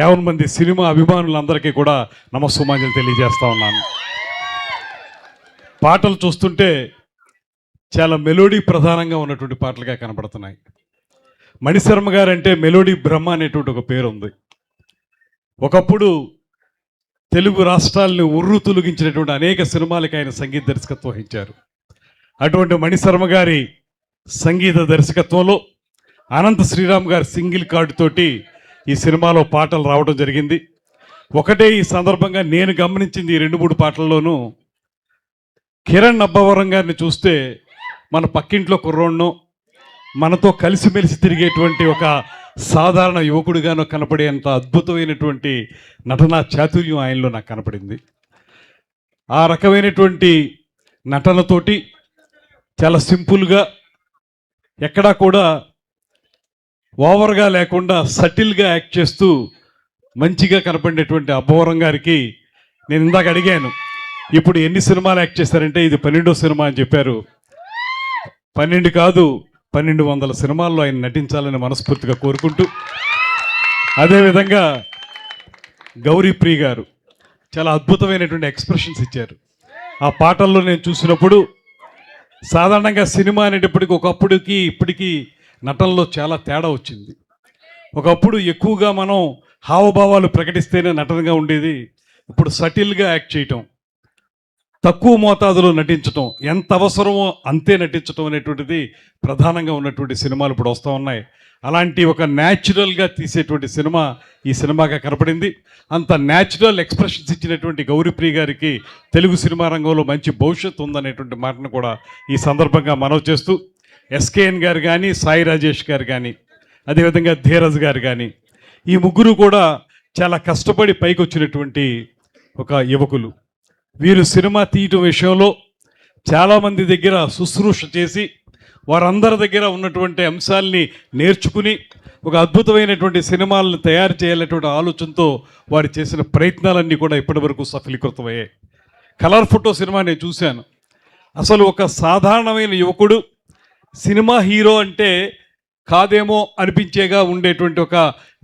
50 మంది సినిమా అభిమానులందరికీ కూడా నమస్సుమాంజలు తెలియజేస్తా ఉన్నాను. పాటలు చూస్తుంటే చాలా మెలోడీ ప్రధానంగా ఉన్నటువంటి పాటలుగా కనబడుతున్నాయి. మణిశర్మ గారు అంటే మెలోడీ బ్రహ్మ అనేటువంటి ఒక పేరు ఉంది. ఒకప్పుడు తెలుగు రాష్ట్రాలను ఉర్రు తొలగించినటువంటి అనేక సినిమాలకి ఆయన సంగీత దర్శకత్వం వహించారు. అటువంటి మణిశర్మ గారి సంగీత దర్శకత్వంలో అనంత శ్రీరామ్ గారి సింగిల్ కార్డు తోటి ఈ సినిమాలో పాటలు రావడం జరిగింది. ఒకటే ఈ సందర్భంగా నేను గమనించింది ఈ 2-3 పాటల్లోనూ కిరణ్ అబ్బవరం గారిని చూస్తే మన పక్కింట్లో కుర్రోడ్నో మనతో కలిసిమెలిసి తిరిగేటువంటి ఒక సాధారణ యువకుడిగానో కనపడేంత అద్భుతమైనటువంటి నటనా చాతుర్యం ఆయనలో నాకు కనపడింది. ఆ రకమైనటువంటి నటనతోటి చాలా సింపుల్గా, ఎక్కడా కూడా ఓవర్గా లేకుండా సటిల్గా యాక్ట్ చేస్తూ మంచిగా కనపడేటువంటి అబ్బవరం గారికి నేను ఇందాక అడిగాను, ఇప్పుడు ఎన్ని సినిమాలు యాక్ట్ చేశారంటే ఇది 12వ సినిమా అని చెప్పారు. 12 కాదు 1200 సినిమాల్లో ఆయన నటించాలని మనస్ఫూర్తిగా కోరుకుంటూ, అదేవిధంగా గౌరీప్రియ గారు చాలా అద్భుతమైనటువంటి ఎక్స్ప్రెషన్స్ ఇచ్చారు. ఆ పాటల్లో నేను చూసినప్పుడు సాధారణంగా సినిమా అనేటప్పటికి ఒకప్పుడుకి ఇప్పటికీ నటనలో చాలా తేడా వచ్చింది. ఒకప్పుడు ఎక్కువగా మనం హావభావాలు ప్రకటిస్తేనే నటనగా ఉండేది. ఇప్పుడు సటిల్గా యాక్ట్ చేయటం, తక్కువ మోతాదులో నటించటం, ఎంత అవసరమో అంతే నటించటం అనేటువంటిది ప్రధానంగా ఉన్నటువంటి సినిమాలు ఇప్పుడు వస్తూ ఉన్నాయి. అలాంటి ఒక న్యాచురల్గా తీసేటువంటి సినిమా ఈ సినిమాగా కనపడింది. అంత న్యాచురల్ ఎక్స్ప్రెషన్స్ ఇచ్చినటువంటి గౌరీప్రియ గారికి తెలుగు సినిమా రంగంలో మంచి భవిష్యత్తు ఉందనేటువంటి మాటను కూడా ఈ సందర్భంగా మనవి చేస్తూ, ఎస్కేఎన్ గారు కానీ, సాయి రాజేష్ గారు కానీ, అదేవిధంగా ధీరజ్ గారు కానీ, ఈ ముగ్గురు కూడా చాలా కష్టపడి పైకి వచ్చినటువంటి ఒక యువకులు. వీరు సినిమా తీయటం విషయంలో చాలామంది దగ్గర శుశ్రూష చేసి వారందరి దగ్గర ఉన్నటువంటి అంశాలని నేర్చుకుని ఒక అద్భుతమైనటువంటి సినిమాలను తయారు చేయాలనేటువంటి ఆలోచనతో వారు చేసిన ప్రయత్నాలన్నీ కూడా ఇప్పటివరకు సఫలీకృతమయ్యాయి. కలర్ ఫోటో సినిమా నేను చూశాను. అసలు ఒక సాధారణమైన యువకుడు సినిమా హీరో అంటే కాదేమో అనిపించేగా ఉండేటువంటి ఒక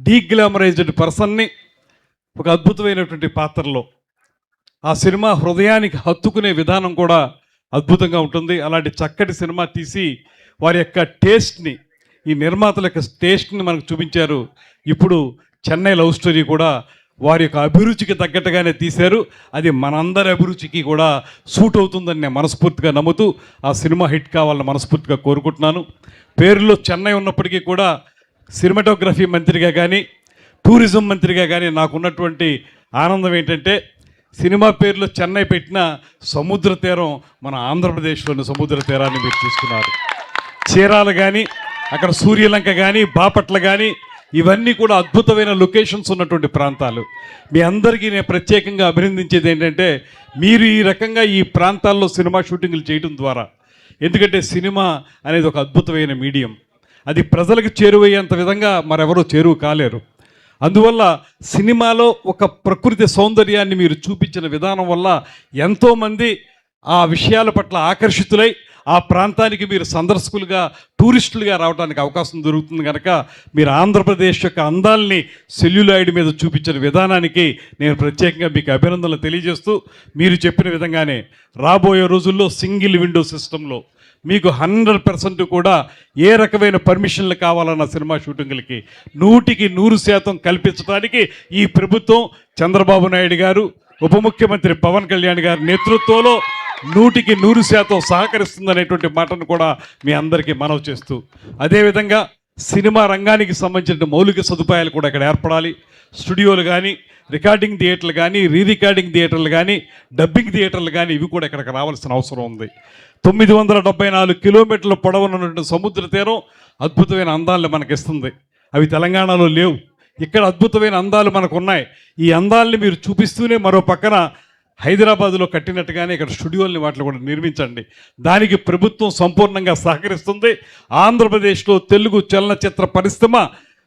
డీగ్లామరైజ్డ్ పర్సన్ని ఒక అద్భుతమైనటువంటి పాత్రలో ఆ సినిమా హృదయానికి హత్తుకునే విధానం కూడా అద్భుతంగా ఉంటుంది. అలాంటి చక్కటి సినిమా తీసి వారి యొక్క టేస్ట్ని, ఈ నిర్మాతల యొక్క టేస్ట్ని మనకు చూపించారు. ఇప్పుడు చెన్నై లవ్ స్టోరీ కూడా వారి యొక్క అభిరుచికి తగ్గట్టుగానే తీశారు. అది మనందరి అభిరుచికి కూడా సూట్ అవుతుందని నేను మనస్ఫూర్తిగా నమ్ముతూ ఆ సినిమా హిట్ కావాలని మనస్ఫూర్తిగా కోరుకుంటున్నాను. పేరులో చెన్నై ఉన్నప్పటికీ కూడా సినిమాటోగ్రఫీ మంత్రిగా కానీ, టూరిజం మంత్రిగా కానీ నాకున్నటువంటి ఆనందం ఏంటంటే, సినిమా పేరులో చెన్నై పెట్టిన సముద్ర తీరం మన ఆంధ్రప్రదేశ్లోని సముద్ర తీరాన్ని మీరు తీసుకున్నారు. చీరాల కానీ, అక్కడ సూర్యలంక కానీ, బాపట్ల కానీ, ఇవన్నీ కూడా అద్భుతమైన లొకేషన్స్ ఉన్నటువంటి ప్రాంతాలు. మీ అందరికీ నేను ప్రత్యేకంగా అభినందించేది ఏంటంటే, మీరు ఈ రకంగా ఈ ప్రాంతాల్లో సినిమా షూటింగ్లు చేయడం ద్వారా, ఎందుకంటే సినిమా అనేది ఒక అద్భుతమైన మీడియం, అది ప్రజలకు చేరువయ్యేంత విధంగా మరెవరూ చేరువ కాలేరు. అందువల్ల సినిమాలో ఒక ప్రకృతి సౌందర్యాన్ని మీరు చూపించిన విధానం వల్ల ఎంతోమంది ఆ విషయాల పట్ల ఆకర్షితులై ఆ ప్రాంతానికి మీరు సందర్శకులుగా, టూరిస్టులుగా రావడానికి అవకాశం దొరుకుతుంది. కనుక మీరు ఆంధ్రప్రదేశ్ యొక్క అందాల్ని సెల్యులాయిడ్ మీద చూపించిన విధానానికి నేను ప్రత్యేకంగా మీకు అభినందనలు తెలియజేస్తూ, మీరు చెప్పిన విధంగానే రాబోయే రోజుల్లో సింగిల్ విండో సిస్టంలో మీకు 100% కూడా ఏ రకమైన పర్మిషన్లు కావాలన్న సినిమా షూటింగ్లకి 100% కల్పించడానికి ఈ ప్రభుత్వం, చంద్రబాబు నాయుడు గారు, ఉప ముఖ్యమంత్రి పవన్ కళ్యాణ్ గారి నేతృత్వంలో 100% సహకరిస్తుందనేటువంటి మాటను కూడా మీ అందరికీ మనవి చేస్తూ, అదేవిధంగా సినిమా రంగానికి సంబంధించిన మౌలిక సదుపాయాలు కూడా ఇక్కడ ఏర్పడాలి. స్టూడియోలు కానీ, రికార్డింగ్ థియేటర్లు కానీ, రికార్డింగ్ థియేటర్లు కానీ, డబ్బింగ్ థియేటర్లు కానీ, ఇవి కూడా ఇక్కడికి రావాల్సిన అవసరం ఉంది. 974 కిలోమీటర్ల పొడవునటువంటి సముద్ర తీరం అద్భుతమైన అందాలను మనకిస్తుంది. అవి తెలంగాణలో లేవు. ఇక్కడ అద్భుతమైన అందాలు మనకు ఉన్నాయి. ఈ అందాలని మీరు చూపిస్తూనే మరో పక్కన హైదరాబాదులో కట్టినట్టుగానే ఇక్కడ స్టూడియోల్ని వాటిని కూడా నిర్మించండి. దానికి ప్రభుత్వం సంపూర్ణంగా సహకరిస్తుంది. ఆంధ్రప్రదేశ్లో తెలుగు చలనచిత్ర పరిశ్రమ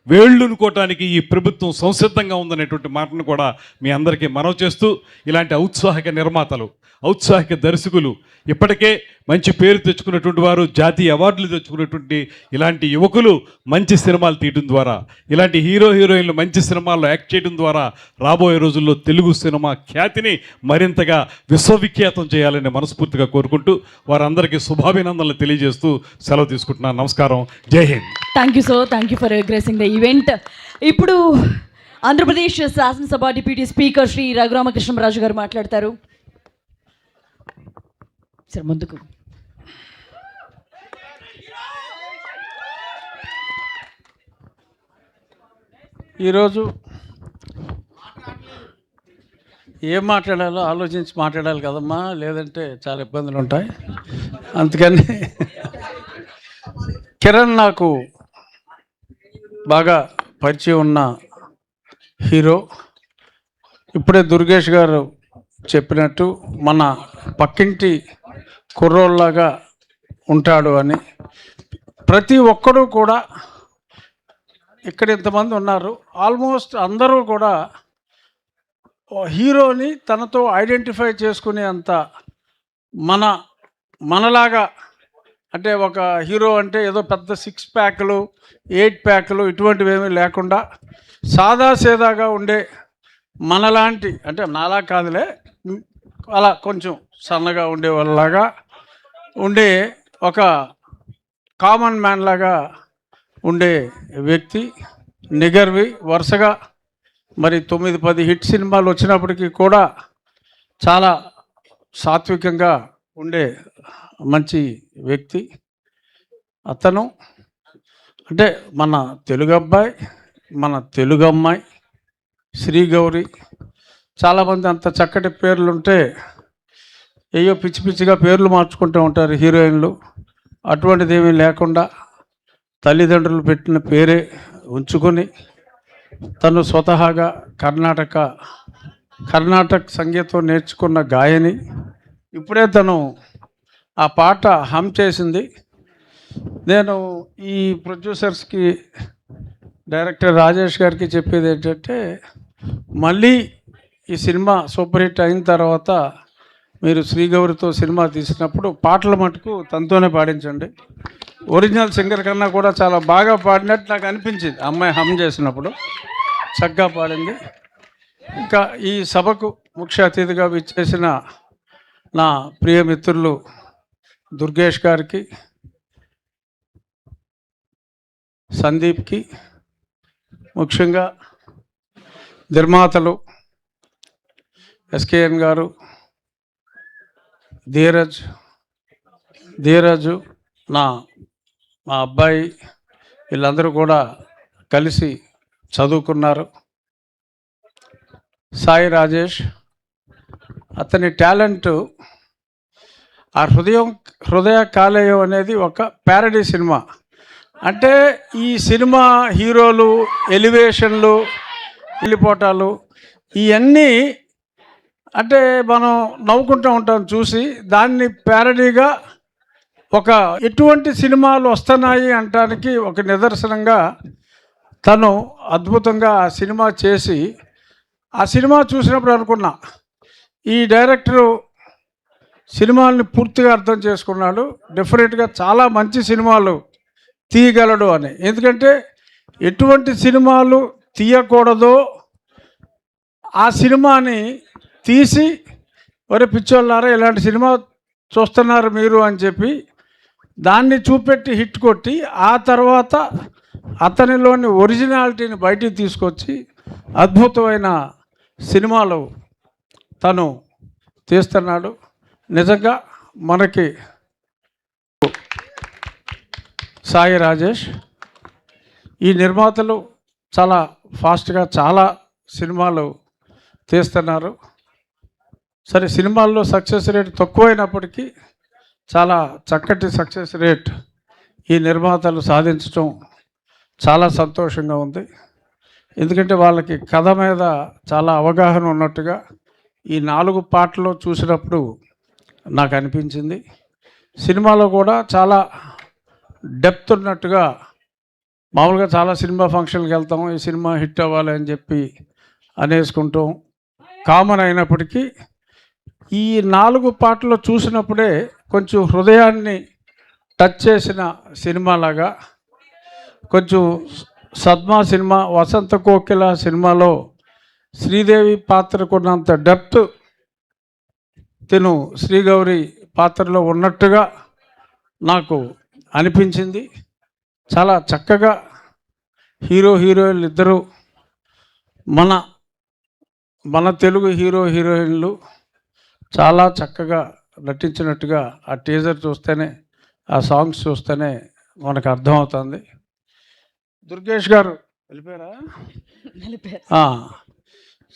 వేళ్ళునుకోవటానికి ఈ ప్రభుత్వం సంసిద్ధంగా ఉందనేటువంటి మాటను కూడా మీ అందరికీ మనవి చేస్తూ, ఇలాంటి ఔత్సాహిక నిర్మాతలు, ఔత్సాహిక దర్శకులు, ఇప్పటికే మంచి పేరు తెచ్చుకున్నటువంటి వారు, జాతీయ అవార్డులు తెచ్చుకున్నటువంటి ఇలాంటి యువకులు మంచి సినిమాలు తీయడం ద్వారా, ఇలాంటి హీరోయిన్లు మంచి సినిమాల్లో యాక్ట్ చేయడం ద్వారా రాబోయే రోజుల్లో తెలుగు సినిమా ఖ్యాతిని మరింతగా విశ్వవిఖ్యాతం చేయాలని మనస్ఫూర్తిగా కోరుకుంటూ వారందరికీ శుభాభినందనలు తెలియజేస్తూ సెలవు తీసుకుంటున్నాను. నమస్కారం. జై Hind. Thank you so, thank you for gracing the event. ఇప్పుడు ఆంధ్రప్రదేశ్ శాసనసభ డిప్యూటీ స్పీకర్ శ్రీ రఘురామకృష్ణరాజు గారు మాట్లాడతారు. సార్ ముందుకు. ఈరోజు ఏం మాట్లాడాలో ఆలోచించి మాట్లాడాలి కదమ్మా, లేదంటే చాలా ఇబ్బందులు ఉంటాయి. అందుకని కిరణ్ నాకు బాగా పరిచయం ఉన్న హీరో. ఇప్పుడే దుర్గేష్ గారు చెప్పినట్టు మన పక్కింటి కుర్రోళ్ళలాగా ఉంటాడు అని. ప్రతి ఒక్కరూ కూడా ఇక్కడ ఇంతమంది ఉన్నారు, ఆల్మోస్ట్ అందరూ కూడా హీరోని తనతో ఐడెంటిఫై చేసుకునే అంత మనలాగా, అంటే ఒక హీరో అంటే ఏదో పెద్ద 6 ప్యాకులు 8 ప్యాకులు ఇటువంటివి ఏమీ లేకుండా సాదాసీదాగా ఉండే మనలాంటి, అంటే నాలా కాదులే, అలా కొంచెం సన్నగా ఉండే వాళ్ళలాగా ఉండే ఒక కామన్ మ్యాన్ లాగా ఉండే వ్యక్తి. నిగర్వి వరుసగా మరి 9-10 హిట్ సినిమాలు వచ్చినప్పటికీ కూడా చాలా సాత్వికంగా ఉండే మంచి వ్యక్తి అతను. అంటే మన తెలుగు అబ్బాయి, మన తెలుగు అమ్మాయి శ్రీగౌరి, చాలామంది అంత చక్కటి పేర్లుంటే ఏయో పిచ్చి పిచ్చిగా పేర్లు మార్చుకుంటూ ఉంటారు హీరోయిన్లు. అటువంటిది ఏమీ లేకుండా తల్లిదండ్రులు పెట్టిన పేరే ఉంచుకొని తను స్వతహాగా కర్ణాటక సంగీతం నేర్చుకున్న గాయని. ఇప్పుడే తను ఆ పాట హమ్ చేసింది. నేను ఈ ప్రొడ్యూసర్స్కి, డైరెక్టర్ రాజేష్ గారికి చెప్పేది ఏంటంటే, మళ్ళీ ఈ సినిమా సూపర్ హిట్ అయిన తర్వాత మీరు శ్రీగౌరితో సినిమా తీసినప్పుడు పాటల మటుకు తనతోనే పాడించండి. ఒరిజినల్ సింగర్ కన్నా కూడా చాలా బాగా పాడినట్టు నాకు అనిపించింది. అమ్మాయి హమ్ చేసినప్పుడు చక్కగా పాడింది. ఇంకా ఈ సభకు ముఖ్య అతిథిగా విచ్చేసిన నా ప్రియమిత్రులు దుర్గేష్ గారికి, సందీప్కి, ముఖ్యంగా నిర్మాతలు ఎస్కేఎన్ గారు, ధీరజు, మా అబ్బాయి, వీళ్ళందరూ కూడా కలిసి చదువుకున్నారు. సాయి రాజేష్, అతని టాలెంట్, ఆ హృదయ కాలేయం అనేది ఒక ప్యారడీ సినిమా. అంటే ఈ సినిమా హీరోలు ఎలివేషన్లు, వెళ్ళిపోటాలు ఇవన్నీ అంటే మనం నవ్వుకుంటూ ఉంటాం చూసి. దాన్ని ప్యారడీగా ఒక ఎటువంటి సినిమాలు వస్తున్నాయి అంటానికి ఒక నిదర్శనంగా తను అద్భుతంగా ఆ సినిమా చేసి, ఆ సినిమా చూసినప్పుడు అనుకున్నా ఈ డైరెక్టరు సినిమాల్ని పూర్తిగా అర్థం చేసుకున్నాడు, డెఫినెట్గా చాలా మంచి సినిమాలు తీయగలడు అని. ఎందుకంటే ఎటువంటి సినిమాలు తీయకూడదో ఆ సినిమాని తీసి, ఒరే పిచ్చోళ్ళారా ఇలాంటి సినిమా చూస్తున్నారు మీరు అని చెప్పి దాన్ని చూపెట్టి హిట్ కొట్టి, ఆ తర్వాత అతనిలోని ఒరిజినాలిటీని బయటికి తీసుకొచ్చి అద్భుతమైన సినిమాలు తను తీస్తున్నాడు. నిజంగా మనకి సాయి రాజేష్, ఈ నిర్మాతలు చాలా ఫాస్ట్గా చాలా సినిమాలు తీస్తున్నారు. సరే, సినిమాల్లో సక్సెస్ రేట్ తక్కువైనప్పటికీ చాలా చక్కటి సక్సెస్ రేట్ ఈ నిర్మాతలు సాధించడం చాలా సంతోషంగా ఉంది. ఎందుకంటే వాళ్ళకి కథ మీద చాలా అవగాహన ఉన్నట్టుగా ఈ 4 పాటలు చూసినప్పుడు నాకు అనిపించింది. సినిమాలో కూడా చాలా డెప్త్ ఉన్నట్టుగా మామూలుగా చాలా సినిమా ఫంక్షన్కి వెళ్తాం, ఈ సినిమా హిట్ అవ్వాలి అని చెప్పి అనేసుకుంటాం, కామన్ అయినప్పటికీ ఈ 4 పాటలు చూసినప్పుడే కొంచెం హృదయాన్ని టచ్ చేసిన సినిమాలాగా, కొంచెం సద్మా సినిమా, వసంత కోకిల సినిమాలో శ్రీదేవి పాత్రకున్నంత డెప్త్ తిను శ్రీగౌరి పాత్రలో ఉన్నట్టుగా నాకు అనిపించింది. చాలా చక్కగా హీరో హీరోయిన్లు ఇద్దరు మన తెలుగు హీరో హీరోయిన్లు చాలా చక్కగా నటించినట్టుగా ఆ టీజర్ చూస్తేనే, ఆ సాంగ్స్ చూస్తేనే మనకు అర్థమవుతుంది. దుర్గేష్ గారు వెళ్ళిపోయారా? ఆ,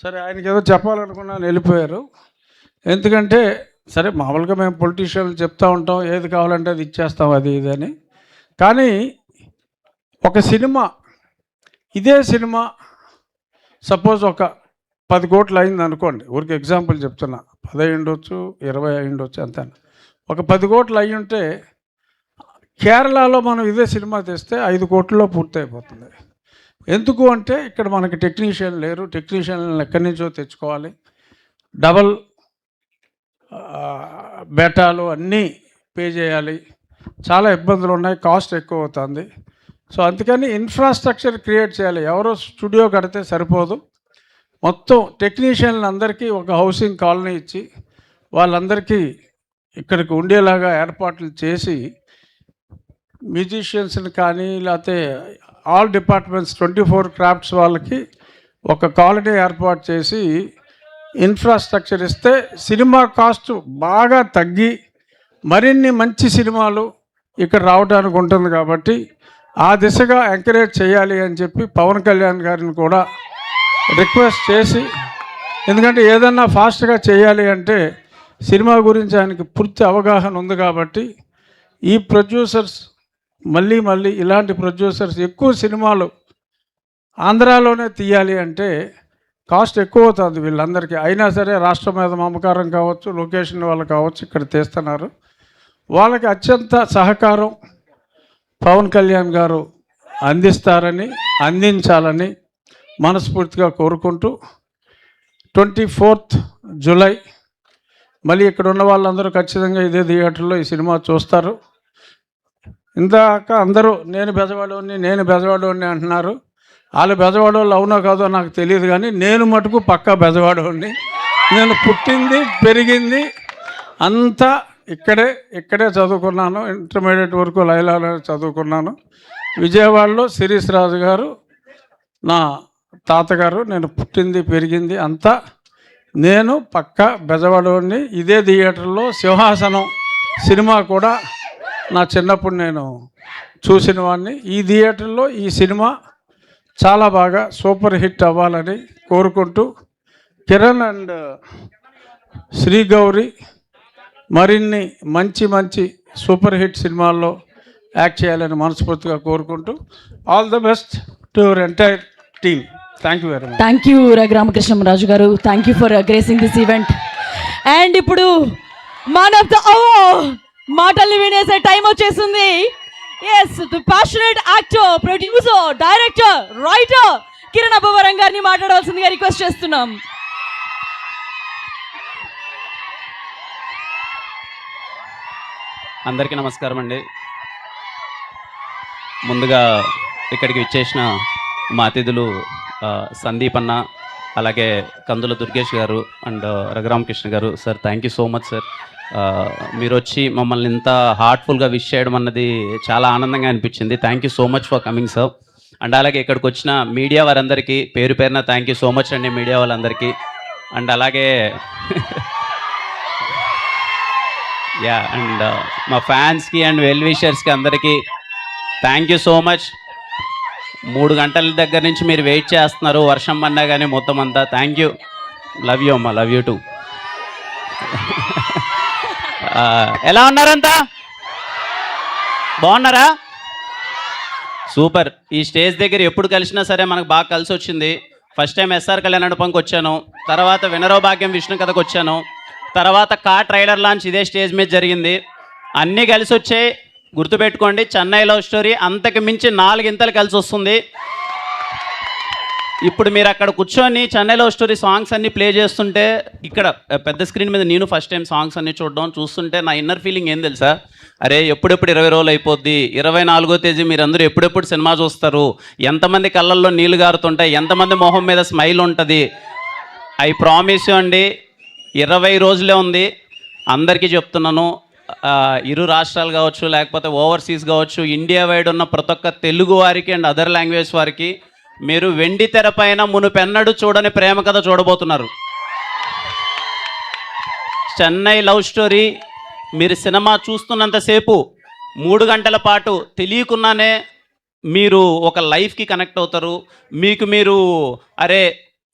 సరే, ఆయనకి ఏదో చెప్పాలనుకున్నాను, వెళ్ళిపోయారు. ఎందుకంటే సరే, మామూలుగా మేము పొలిటీషియన్లు చెప్తూ ఉంటాం, ఏది కావాలంటే అది ఇచ్చేస్తాం, అది ఇది అని. కానీ ఒక సినిమా, ఇదే సినిమా సపోజ్ ఒక 10 కోట్లు అయింది అనుకోండి, ఊరికి ఎగ్జాంపుల్ చెప్తున్నా, 10 అయ్యుండొచ్చు, 20 అయ్యుండొచ్చు, అంతే. ఒక 10 కోట్లు అయ్యి ఉంటే కేరళలో మనం ఇదే సినిమా తెస్తే 5 కోట్లలో పూర్తి అయిపోతుంది. ఎందుకు అంటే ఇక్కడ మనకి టెక్నీషియన్ లేరు, టెక్నీషియన్లను ఎక్కడి నుంచో తెచ్చుకోవాలి, డబల్ బేటాలు అన్నీ పే చేయాలి, చాలా ఇబ్బందులు ఉన్నాయి, కాస్ట్ ఎక్కువ అవుతుంది. సో అందుకని ఇన్ఫ్రాస్ట్రక్చర్ క్రియేట్ చేయాలి. ఎవరో స్టూడియో కడితే సరిపోదు, మొత్తం టెక్నీషియన్లు అందరికీ ఒక హౌసింగ్ కాలనీ ఇచ్చి వాళ్ళందరికీ ఇక్కడికి ఉండేలాగా ఏర్పాట్లు చేసి, మ్యూజిషియన్స్ని కానీ లేకపోతే ఆల్ డిపార్ట్మెంట్స్ 24 క్రాఫ్ట్స్ వాళ్ళకి ఒక కాలనీ ఏర్పాటు చేసి ఇన్ఫ్రాస్ట్రక్చర్ ఇస్తే సినిమా కాస్ట్ బాగా తగ్గి మరిన్ని మంచి సినిమాలు ఇక్కడ రావడానికి ఉంటుంది. కాబట్టి ఆ దిశగా ఎంకరేజ్ చేయాలి అని చెప్పి పవన్ కళ్యాణ్ గారిని కూడా రిక్వెస్ట్ చేసి, ఎందుకంటే ఏదన్నా ఫాస్ట్గా చేయాలి అంటే సినిమా గురించి ఆయనకి పూర్తి అవగాహన ఉంది. కాబట్టి ఈ ప్రొడ్యూసర్స్ మళ్ళీ ఇలాంటి ప్రొడ్యూసర్స్ ఎక్కువ సినిమాలు ఆంధ్రాలోనే తీయాలి అంటే కాస్ట్ ఎక్కువ అవుతుంది వీళ్ళందరికీ. అయినా సరే రాష్ట్రం మీద మమకారం కావచ్చు, లొకేషన్ వాళ్ళు కావచ్చు, ఇక్కడ తీస్తున్నారు. వాళ్ళకి అత్యంత సహకారం పవన్ కళ్యాణ్ గారు అందించాలని మనస్ఫూర్తిగా కోరుకుంటూ 24th జూలై మళ్ళీ ఇక్కడ ఉన్న వాళ్ళందరూ ఖచ్చితంగా ఇదే థియేటర్లో ఈ సినిమా చూస్తారు. ఇందాక అందరూ నేను బెజవాడోని అంటున్నారు. వాళ్ళు బెజవాడోళ్ళు అవునో కాదో నాకు తెలియదు, కానీ నేను మటుకు పక్కా బెజవాడోని. నేను పుట్టింది పెరిగింది అంతా ఇక్కడే చదువుకున్నాను. ఇంటర్మీడియట్ వరకు లైలాలో చదువుకున్నాను. విజయవాడలో శిరీష్ రాజు గారు నా తాతగారు, నేను పుట్టింది పెరిగింది అంతా నేను పక్కా బెజవాడోని. ఇదే థియేటర్లో సింహాసనం సినిమా కూడా నా చిన్నప్పుడు నేను చూసిన వాడిని. ఈ థియేటర్లో ఈ సినిమా చాలా బాగా సూపర్ హిట్ అవ్వాలని కోరుకుంటూ, కిరణ్ అండ్ శ్రీగౌరి మరిన్ని మంచి సూపర్ హిట్ సినిమాల్లో యాక్ట్ చేయాలని మనస్ఫూర్తిగా కోరుకుంటూ, all the best to your entire team. Thank you very much. Thank you Raghuramakrishnaraju garu, thank you for gracing this event. And ఇప్పుడు మ్యాన్ ఆఫ్ ద అవర్ మాటల్ని వినేసే టైం వచ్చేసింది. Yes, the passionate actor, producer, director, writer Kiran Abbavaram గారిని మాట్లాడవలసిందిగా రిక్వెస్ట్ చేస్తున్నాం. అందరికీ నమస్కారం అండి. ముందుగా ఇక్కడికి విచ్చేసిన మా అతిథులు సందీప్ అన్న, అలాగే కందుల దుర్గేష్ గారు అండ్ రఘురామకృష్ణ గారు. Sir, thank you so much sir. మీరు వచ్చి మమ్మల్ని ఇంత హార్ట్ఫుల్గా విష్ చేయడం అన్నది చాలా ఆనందంగా అనిపించింది. Thank you so much for coming sir. And అలాగే ఇక్కడికి వచ్చిన మీడియా వారందరికీ పేరు పేరున థ్యాంక్ యూ సో మచ్ అండి, మీడియా వాళ్ళందరికీ. అండ్ అలాగే అండ్ మా ఫ్యాన్స్కి అండ్ వెల్ విషర్స్కి అందరికీ థ్యాంక్ యూ సో మచ్. 3 గంటల దగ్గర నుంచి మీరు వెయిట్ చేస్తున్నారు, వర్షం పడినా కానీ మొత్తం అంతా. థ్యాంక్ యూ, లవ్ యూ అమ్మా, లవ్ యూ టూ. ఎలా ఉన్నారంతా? బాగున్నారా? సూపర్. ఈ స్టేజ్ దగ్గర ఎప్పుడు కలిసినా సరే మనకు బాగా కలిసి వచ్చింది. ఫస్ట్ టైం ఎస్ఆర్ కళ్యాణ మండపంకి వచ్చాను, తర్వాత వినరో భాగ్యం విష్ణు కథకు వచ్చాను, తర్వాత ట్రైలర్ లాంచ్ ఇదే స్టేజ్ మీద జరిగింది. అన్నీ కలిసి వచ్చాయి. గుర్తుపెట్టుకోండి, చెన్నై లవ్ స్టోరీ అంతకు మించి 4 ఇంతలు కలిసి వస్తుంది. ఇప్పుడు మీరు అక్కడ కూర్చొని చెన్నై లవ్ స్టోరీ సాంగ్స్ అన్నీ ప్లే చేస్తుంటే, ఇక్కడ పెద్ద స్క్రీన్ మీద నేను ఫస్ట్ టైం సాంగ్స్ అన్నీ చూస్తుంటే నా ఇన్నర్ ఫీలింగ్ ఏం తెలుసా? అరే ఎప్పుడెప్పుడు 20 రోజులు అయిపోద్ది, 24వ తేదీ మీరందరూ ఎప్పుడెప్పుడు సినిమా చూస్తారు, ఎంతమంది కళ్ళల్లో నీళ్లు గారుతుంటాయి, ఎంతమంది మొహం మీద స్మైల్ ఉంటుంది. ఐ ప్రామిస్ యూ అండి, 20 రోజులే ఉంది. అందరికీ చెప్తున్నాను, ఇరు రాష్ట్రాలు కావచ్చు, లేకపోతే ఓవర్సీస్ కావచ్చు, ఇండియా వైడ్ ఉన్న ప్రతి ఒక్క తెలుగు వారికి అండ్ అదర్ లాంగ్వేజ్ వారికి మీరు వెండి తెర పైన మునుపెన్నడూ చూడని ప్రేమ కథ చూడబోతున్నారు. చెన్నై లవ్ స్టోరీ మీరు సినిమా చూస్తున్నంతసేపు 3 గంటల పాటు తెలియకుండానే మీరు ఒక లైఫ్కి కనెక్ట్ అవుతారు. మీకు మీరు అరే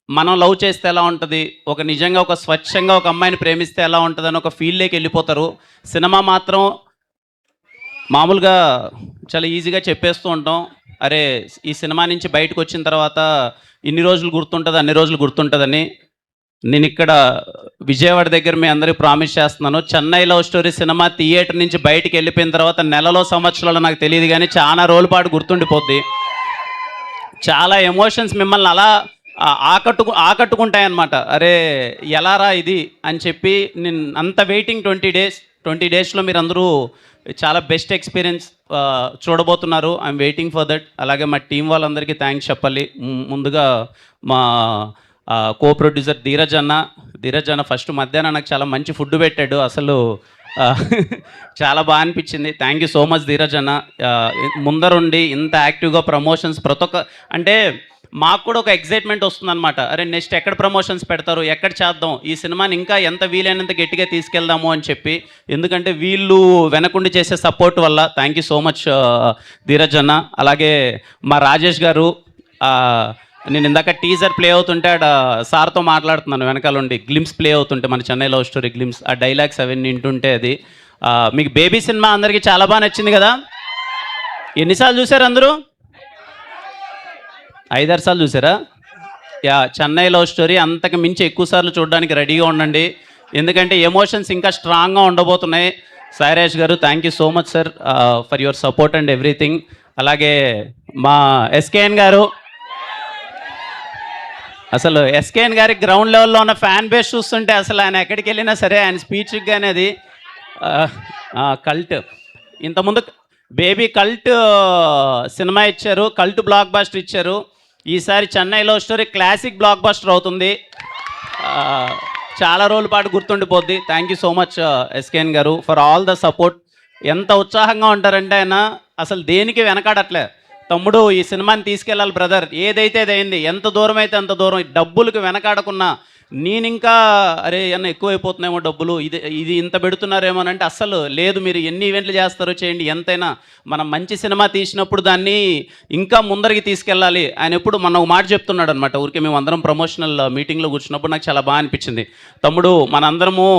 మనం లవ్ చేస్తే ఎలా ఉంటుంది, ఒక నిజంగా ఒక స్వచ్ఛంగా ఒక అమ్మాయిని ప్రేమిస్తే ఎలా ఉంటుంది అని ఒక ఫీల్డ్లోకి వెళ్ళిపోతారు. సినిమా మాత్రం మామూలుగా చాలా ఈజీగా చెప్పేస్తూ ఉంటాం, అరే ఈ సినిమా నుంచి బయటకు వచ్చిన తర్వాత ఇన్ని రోజులు గుర్తుంటుంది, అన్ని రోజులు గుర్తుంటుందని. నేను ఇక్కడ విజయవాడ దగ్గర మీ అందరికీ ప్రామిస్ చేస్తున్నాను, Chennai love story cinema theatre నుంచి బయటికి వెళ్ళిపోయిన తర్వాత నెలలో సంవత్సరాలు నాకు తెలియదు కానీ చాలా రోజుల పాటు గుర్తుండిపోద్ది. చాలా ఎమోషన్స్ మిమ్మల్ని అలా ఆకట్టుకుంటాయన్నమాట. అరే ఎలారా ఇది అని చెప్పి నేను అంత వెయిటింగ్ 20 డేస్లో మీరు అందరూ చాలా బెస్ట్ ఎక్స్పీరియన్స్ చూడబోతున్నారు. I'm waiting for that. అలాగే మా టీం వాళ్ళందరికీ థ్యాంక్స్ చెప్పాలి. ముందుగా మా కో ప్రొడ్యూసర్ ధీరజ్ అన్న ఫస్ట్ మధ్యాహ్నం నాకు చాలా మంచి ఫుడ్ పెట్టాడు, అసలు చాలా బాగా అనిపించింది. Thank you so much Dheeraj అన్న. ముందరుండి ఇంత యాక్టివ్గా ప్రమోషన్స్ ప్రతి ఒక్క, అంటే మాకు కూడా ఒక ఎక్సైట్మెంట్ వస్తుందన్నమాట. అరే నెక్స్ట్ ఎక్కడ ప్రమోషన్స్ పెడతారు, ఎక్కడ చేద్దాం, ఈ సినిమాని ఇంకా ఎంత వీలైనంత గట్టిగా తీసుకెళ్దాము అని చెప్పి. ఎందుకంటే వీళ్ళు వెనకుండి చేసే సపోర్ట్ వల్ల. Thank you so much Dheeraj అన్న. అలాగే మా రాజేష్ గారు, నేను ఇందాక టీజర్ ప్లే అవుతుంటే సార్తో మాట్లాడుతున్నాను వెనకాల ఉండి, గ్లిమ్స్ ప్లే అవుతుంటే మన చెన్నై లవ్ స్టోరీ గ్లిమ్స్, ఆ డైలాగ్స్ అవన్నీ వింటుంటే అది మీకు బేబీ సినిమా అందరికీ చాలా బాగా నచ్చింది కదా? ఎన్నిసార్లు చూసారు అందరూ? 5-6 సార్లు చూసారా? చెన్నై లవ్ స్టోరీ అంతకు మించి ఎక్కువ సార్లు చూడడానికి రెడీగా ఉండండి, ఎందుకంటే ఎమోషన్స్ ఇంకా స్ట్రాంగ్గా ఉండబోతున్నాయి. సాయిరాజ్ గారు thank you so much sir for your support and everything. అలాగే మా ఎస్కేఎన్ గారు, అసలు ఎస్కేఎన్ గారి గ్రౌండ్ లెవెల్లో ఉన్న ఫ్యాన్ బేస్ చూస్తుంటే అసలు ఆయన ఎక్కడికి వెళ్ళినా సరే ఆయన స్పీచ్కి కానీ అది కల్ట్. ఇంతకుముందు బేబీ కల్ట్ సినిమా ఇచ్చారు, కల్ట్ బ్లాక్ బాస్టర్ ఇచ్చారు. ఈసారి Chennai love story classic blockbuster అవుతుంది, చాలా రోజుల పాటు గుర్తుండిపోద్ది. Thank you so much SKN garu for all the support. ఎంత ఉత్సాహంగా ఉంటారంటే ఆయన అసలు దేనికి వెనకాడట్లే. తమ్ముడు ఈ సినిమాని తీసుకెళ్ళాలి బ్రదర్, ఏదైతే అదైంది, ఎంత దూరం అయితే అంత దూరం, డబ్బులకు వెనకాడకున్నా. నేను ఇంకా అరే అన్న ఎక్కువైపోతున్నాయేమో డబ్బులు, ఇది ఇంత పెడుతున్నారేమో అని అంటే అస్సలు లేదు. మీరు ఎన్ని ఈవెంట్లు చేస్తారో చేయండి, ఎంతైనా మనం మంచి సినిమా తీసినప్పుడు దాన్ని ఇంకా ముందరికి తీసుకెళ్ళాలి. ఆయన ఎప్పుడు మన ఒక మాట చెప్తున్నాడు అనమాట. ఊరికే మేము అందరం ప్రమోషనల్ మీటింగ్లో కూర్చున్నప్పుడు నాకు చాలా బాగా అనిపించింది. తమ్ముడు మనందరము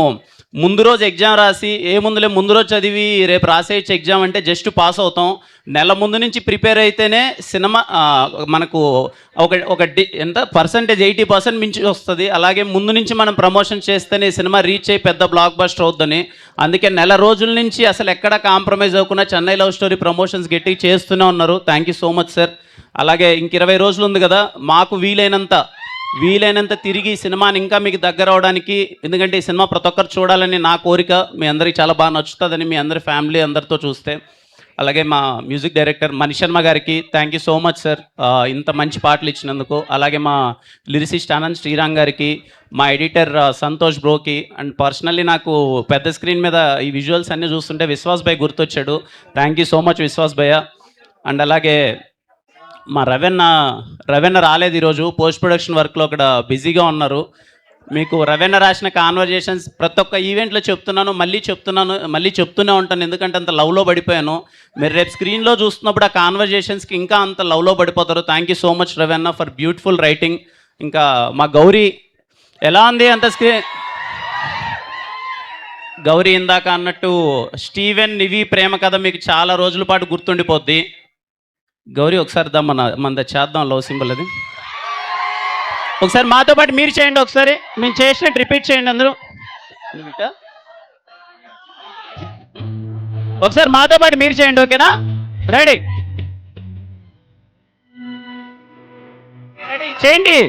ముందు రోజు ఎగ్జామ్ రాసి ఏముందులే ముందు రోజు చదివి రేపు రాసేయచ్చు ఎగ్జామ్ అంటే జస్ట్ పాస్ అవుతాం. నెల ముందు నుంచి ప్రిపేర్ అయితేనే సినిమా మనకు ఎంత పర్సంటేజ్ 80% మించి వస్తుంది. అలాగే ముందు నుంచి మనం ప్రమోషన్ చేస్తేనే సినిమా రీచ్ అయ్యి పెద్ద బ్లాక్ బస్టర్ అవుద్దని. అందుకే నెల రోజుల నుంచి అసలు ఎక్కడ కాంప్రమైజ్ అవ్వకుండా చెన్నై లవ్ స్టోరీ ప్రమోషన్స్ గట్టిగా చేస్తూనే ఉన్నారు. Thank you so much sir. అలాగే ఇంక 20 రోజులు ఉంది కదా, మాకు వీలైనంత తిరిగి సినిమాని ఇంకా మీకు దగ్గర అవడానికి, ఎందుకంటే ఈ సినిమా ప్రతి ఒక్కరు చూడాలని నా కోరిక. మీ అందరికీ చాలా బాగా నచ్చుతుందని, మీ అందరి ఫ్యామిలీ అందరితో చూస్తే. అలాగే మా మ్యూజిక్ డైరెక్టర్ మణిశర్మ గారికి thank you so much sir ఇంత మంచి పాటలు ఇచ్చినందుకు. అలాగే మా లిరిసిస్ట్ ఆనంద్ శ్రీరామ్ గారికి, మా ఎడిటర్ సంతోష్ బ్రోకి, అండ్ పర్సనల్లీ నాకు పెద్ద స్క్రీన్ మీద ఈ విజువల్స్ అన్నీ చూస్తుంటే విశ్వాస్ భయ్ గుర్తొచ్చాడు. Thank you so much Vishwas భయ్య. అండ్ అలాగే మా రవెన్న రాలేదు ఈరోజు, పోస్ట్ ప్రొడక్షన్ వర్క్లో అక్కడ బిజీగా ఉన్నారు. మీకు రవెన్న రాసిన కాన్వర్జేషన్స్ ప్రతి ఒక్క ఈవెంట్లో మళ్ళీ చెప్తూనే ఉంటాను, ఎందుకంటే అంత లవ్లో పడిపోయాను. మీరు రేపు స్క్రీన్లో చూస్తున్నప్పుడు ఆ కాన్వర్జేషన్స్కి ఇంకా అంత లవ్లో పడిపోతారు. Thank you so much Ravanna for beautiful writing. ఇంకా మా గౌరీ ఎలా ఉంది అంత గౌరీ ఇందాక అన్నట్టు స్టీవెన్ నివి ప్రేమ కథ మీకు చాలా రోజుల పాటు గుర్తుండిపోద్ది. గౌరీ ఒకసారి మన చేద్దాం లవ్ సింబల్ అది. ఒకసారి మాతో పాటు మీరు చేయండి, ఒకసారి మేము చేసినట్టు రిపీట్ చేయండి అందరూ. ఒకసారి మాతో పాటు మీరు చేయండి, ఓకేనా? రెడీ రెడీ చేయండి.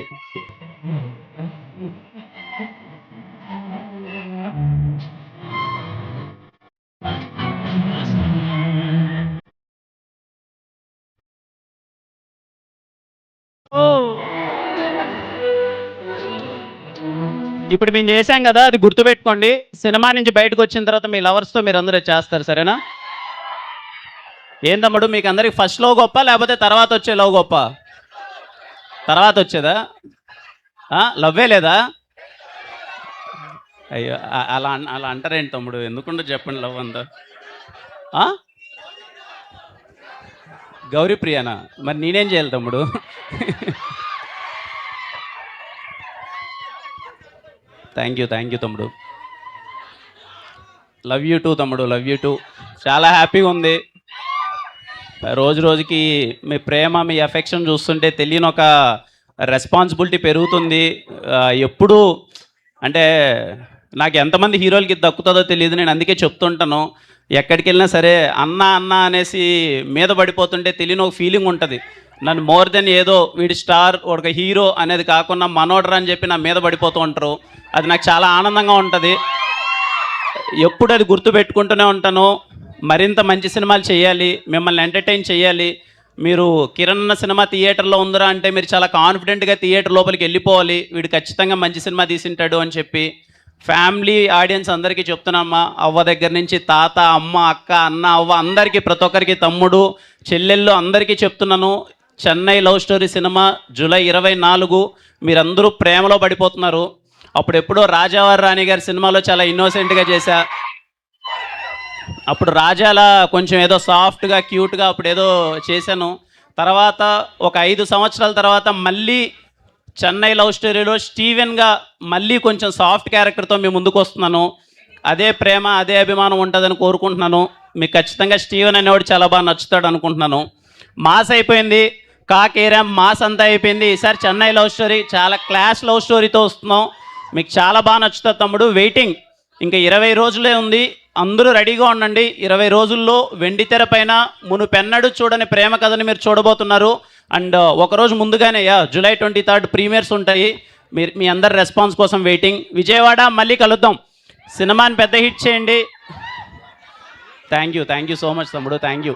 ఇప్పుడు మేము చేశాం కదా, అది గుర్తుపెట్టుకోండి. సినిమా నుంచి బయటకు వచ్చిన తర్వాత మీ లవర్స్తో మీరు అందరూ చేస్తారు, సరేనా? ఏం తమ్ముడు, మీకు అందరికి ఫస్ట్ లవ్ గొప్ప లేకపోతే తర్వాత వచ్చే లవ్ గొప్ప? తర్వాత వచ్చేదా? లవ్వే లేదా? అయ్యో, అలా అలా అంటారేంటి తమ్ముడు? ఎందుకుంటో చెప్పండి లవ్ అంతా. గౌరీ ప్రియానా? మరి నేనేం చేయాలి తమ్ముడు? థ్యాంక్ యూ తమ్ముడు. లవ్ యూ టూ తమ్ముడు, లవ్ యూ టూ. చాలా హ్యాపీగా ఉంది. రోజు రోజుకి మీ ప్రేమ, మీ ఎఫెక్షన్ చూస్తుంటే తెలియని ఒక రెస్పాన్సిబిలిటీ పెరుగుతుంది. ఎప్పుడు అంటే నాకు ఎంతమంది హీరోలకి దక్కుతుందో తెలియదు. నేను అందుకే చెప్తుంటాను, ఎక్కడికి వెళ్ళినా సరే అన్న అన్న అనేసి మీద పడిపోతుంటే తెలియని ఒక ఫీలింగ్ ఉంటుంది. నన్ను మోర్ దెన్ ఏదో వీడి స్టార్, ఒక హీరో అనేది కాకుండా మనోడర్ అని చెప్పి నా మీద పడిపోతూ ఉంటారు. అది నాకు చాలా ఆనందంగా ఉంటుంది. ఎప్పుడు అది గుర్తు పెట్టుకుంటూనే ఉంటాను. మరింత మంచి సినిమాలు చేయాలి, మిమ్మల్ని ఎంటర్టైన్ చేయాలి. మీరు కిరణ్ అన్న సినిమా థియేటర్లో ఉందిరా అంటే మీరు చాలా కాన్ఫిడెంట్గా థియేటర్ లోపలికి వెళ్ళిపోవాలి, వీడు ఖచ్చితంగా మంచి సినిమా తీసింటాడు అని చెప్పి. ఫ్యామిలీ ఆడియన్స్ అందరికీ చెప్తున్నామ్మా, అవ్వ దగ్గర నుంచి తాత, అమ్మ, అక్క, అన్న, అవ్వ అందరికీ, ప్రతి ఒక్కరికి, తమ్ముడు, చెల్లెళ్ళు అందరికీ చెప్తున్నాను. Chennai love story cinema July 24. మీరందరూ ప్రేమలో పడిపోతున్నారు. అప్పుడు ఎప్పుడో రాజావారి రాణి గారి సినిమాలో చాలా ఇన్నోసెంట్గా చేశా. అప్పుడు రాజాలా కొంచెం ఏదో సాఫ్ట్గా, క్యూట్గా అప్పుడు ఏదో చేశాను. తర్వాత ఒక 5 సంవత్సరాల తర్వాత మళ్ళీ చెన్నై లవ్ స్టోరీలో స్టీవెన్గా మళ్ళీ కొంచెం సాఫ్ట్ క్యారెక్టర్తో మీ ముందుకు వస్తున్నాను. అదే ప్రేమ, అదే అభిమానం ఉంటుందని కోరుకుంటున్నాను. మీకు ఖచ్చితంగా స్టీవెన్ అనేవాడు చాలా బాగా నచ్చుతాడు అనుకుంటున్నాను. మాస్ అయిపోయింది, కాకేరాం మాస్ అంతా అయిపోయింది. ఈసారి చెన్నై లవ్ స్టోరీ చాలా క్లాస్ లవ్ స్టోరీతో వస్తున్నాం. మీకు చాలా బాగా నచ్చుతుంది తమ్ముడు. వెయిటింగ్, ఇంకా 20 రోజులే ఉంది. అందరూ రెడీగా ఉండండి. 20 రోజుల్లో వెండితెర పైన మునుపెన్నడూ చూడని ప్రేమ కథని మీరు చూడబోతున్నారు. అండ్ ఒకరోజు ముందుగానే జూలై 23 ప్రీమియర్స్ ఉంటాయి. మీ అందరి రెస్పాన్స్ కోసం వెయిటింగ్. విజయవాడ మళ్ళీ కలుద్దాం. సినిమాని పెద్ద హిట్ చేయండి. థ్యాంక్ యూ సో మచ్ తమ్ముడు. థ్యాంక్ యూ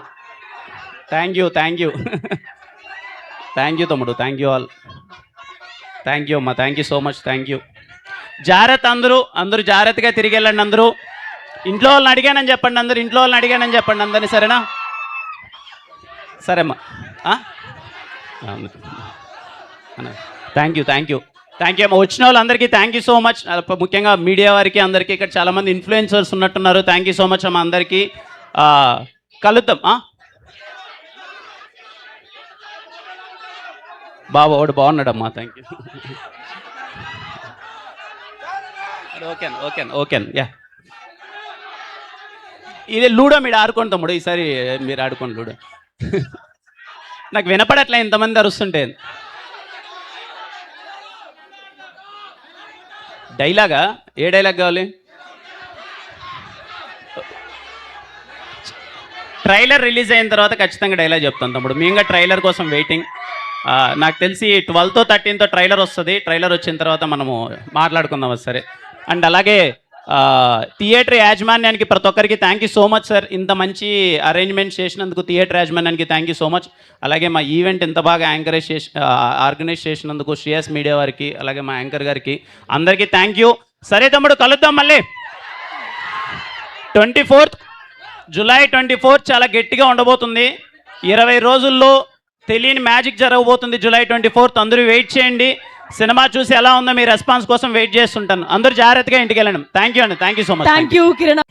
తమ్ముడు. Thank you all. Thank you అమ్మా. Thank you so much. Thank you. జాగ్రత్త, అందరూ జాగ్రత్తగా తిరిగి వెళ్ళండి. అందరూ ఇంట్లో వాళ్ళని అడిగానని చెప్పండి. ఇంట్లో వాళ్ళని అడిగానని చెప్పండి అందరినీ, సరేనా? సరేమ్మా. థ్యాంక్ యూ అమ్మా. వచ్చిన వాళ్ళందరికీ థ్యాంక్ యూ సో మచ్. ముఖ్యంగా మీడియా వారికి అందరికీ, ఇక్కడ చాలామంది ఇన్ఫ్లుయెన్సర్స్ ఉన్నట్టున్నారు. థ్యాంక్ యూ సో మచ్ అమ్మా అందరికీ. కలుద్దాం. బాబు వాడు బాగున్నాడమ్మా. Thank you. Okay yeah. ఇది లూడో మీరు ఆడుకోండి తమ్ముడు. ఈసారి మీరు ఆడుకోండి లూడో. నాకు వినపడట్లే ఇంతమంది అరుస్తుంటే. డైలాగా? ఏ డైలాగ్ కావాలి? ట్రైలర్ రిలీజ్ అయిన తర్వాత ఖచ్చితంగా డైలాగ్ చెప్తాను తమ్ముడు. మేము ట్రైలర్ కోసం వెయిటింగ్. నాకు తెలిసి 12తో 13తో ట్రైలర్ వస్తుంది. ట్రైలర్ వచ్చిన తర్వాత మనము మాట్లాడుకుందాం, సరే? అండ్ అలాగే థియేటర్ యాజమాన్యానికి ప్రతి ఒక్కరికి thank you so much sir. ఇంత మంచి అరేంజ్మెంట్స్ చేసినందుకు థియేటర్ యాజమాన్యానికి థ్యాంక్ యూ సో మచ్. అలాగే మా ఈవెంట్ ఇంత బాగా ఆర్గనైజ్ చేసినందుకు శ్రేయస్ మీడియా వారికి, అలాగే మా యాంకర్ గారికి అందరికీ థ్యాంక్ యూ. సరే తమ్ముడు, కలుద్దాం మళ్ళీ. 24th జూలై 24 చాలా గట్టిగా ఉండబోతుంది. 20 రోజుల్లో తెలియని మ్యాజిక్ జరగబోతుంది. జూలై 24 అందరూ వెయిట్ చేయండి. సినిమా చూసి ఎలా ఉందో మీ రెస్పాన్స్ కోసం వెయిట్ చేస్తుంటాను. అందరూ జాగ్రత్తగా ఇంటికి వెళ్ళండి. థ్యాంక్ యూ అండి. Thank you so much. Thank you Kiran.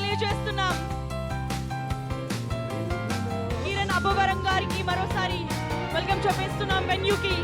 తెలియజేస్తున్నాం. కిరణ్ అబ్బవరం గారికి మరోసారి వెల్కమ్ చెప్పేస్తున్నాం వెన్యూకి.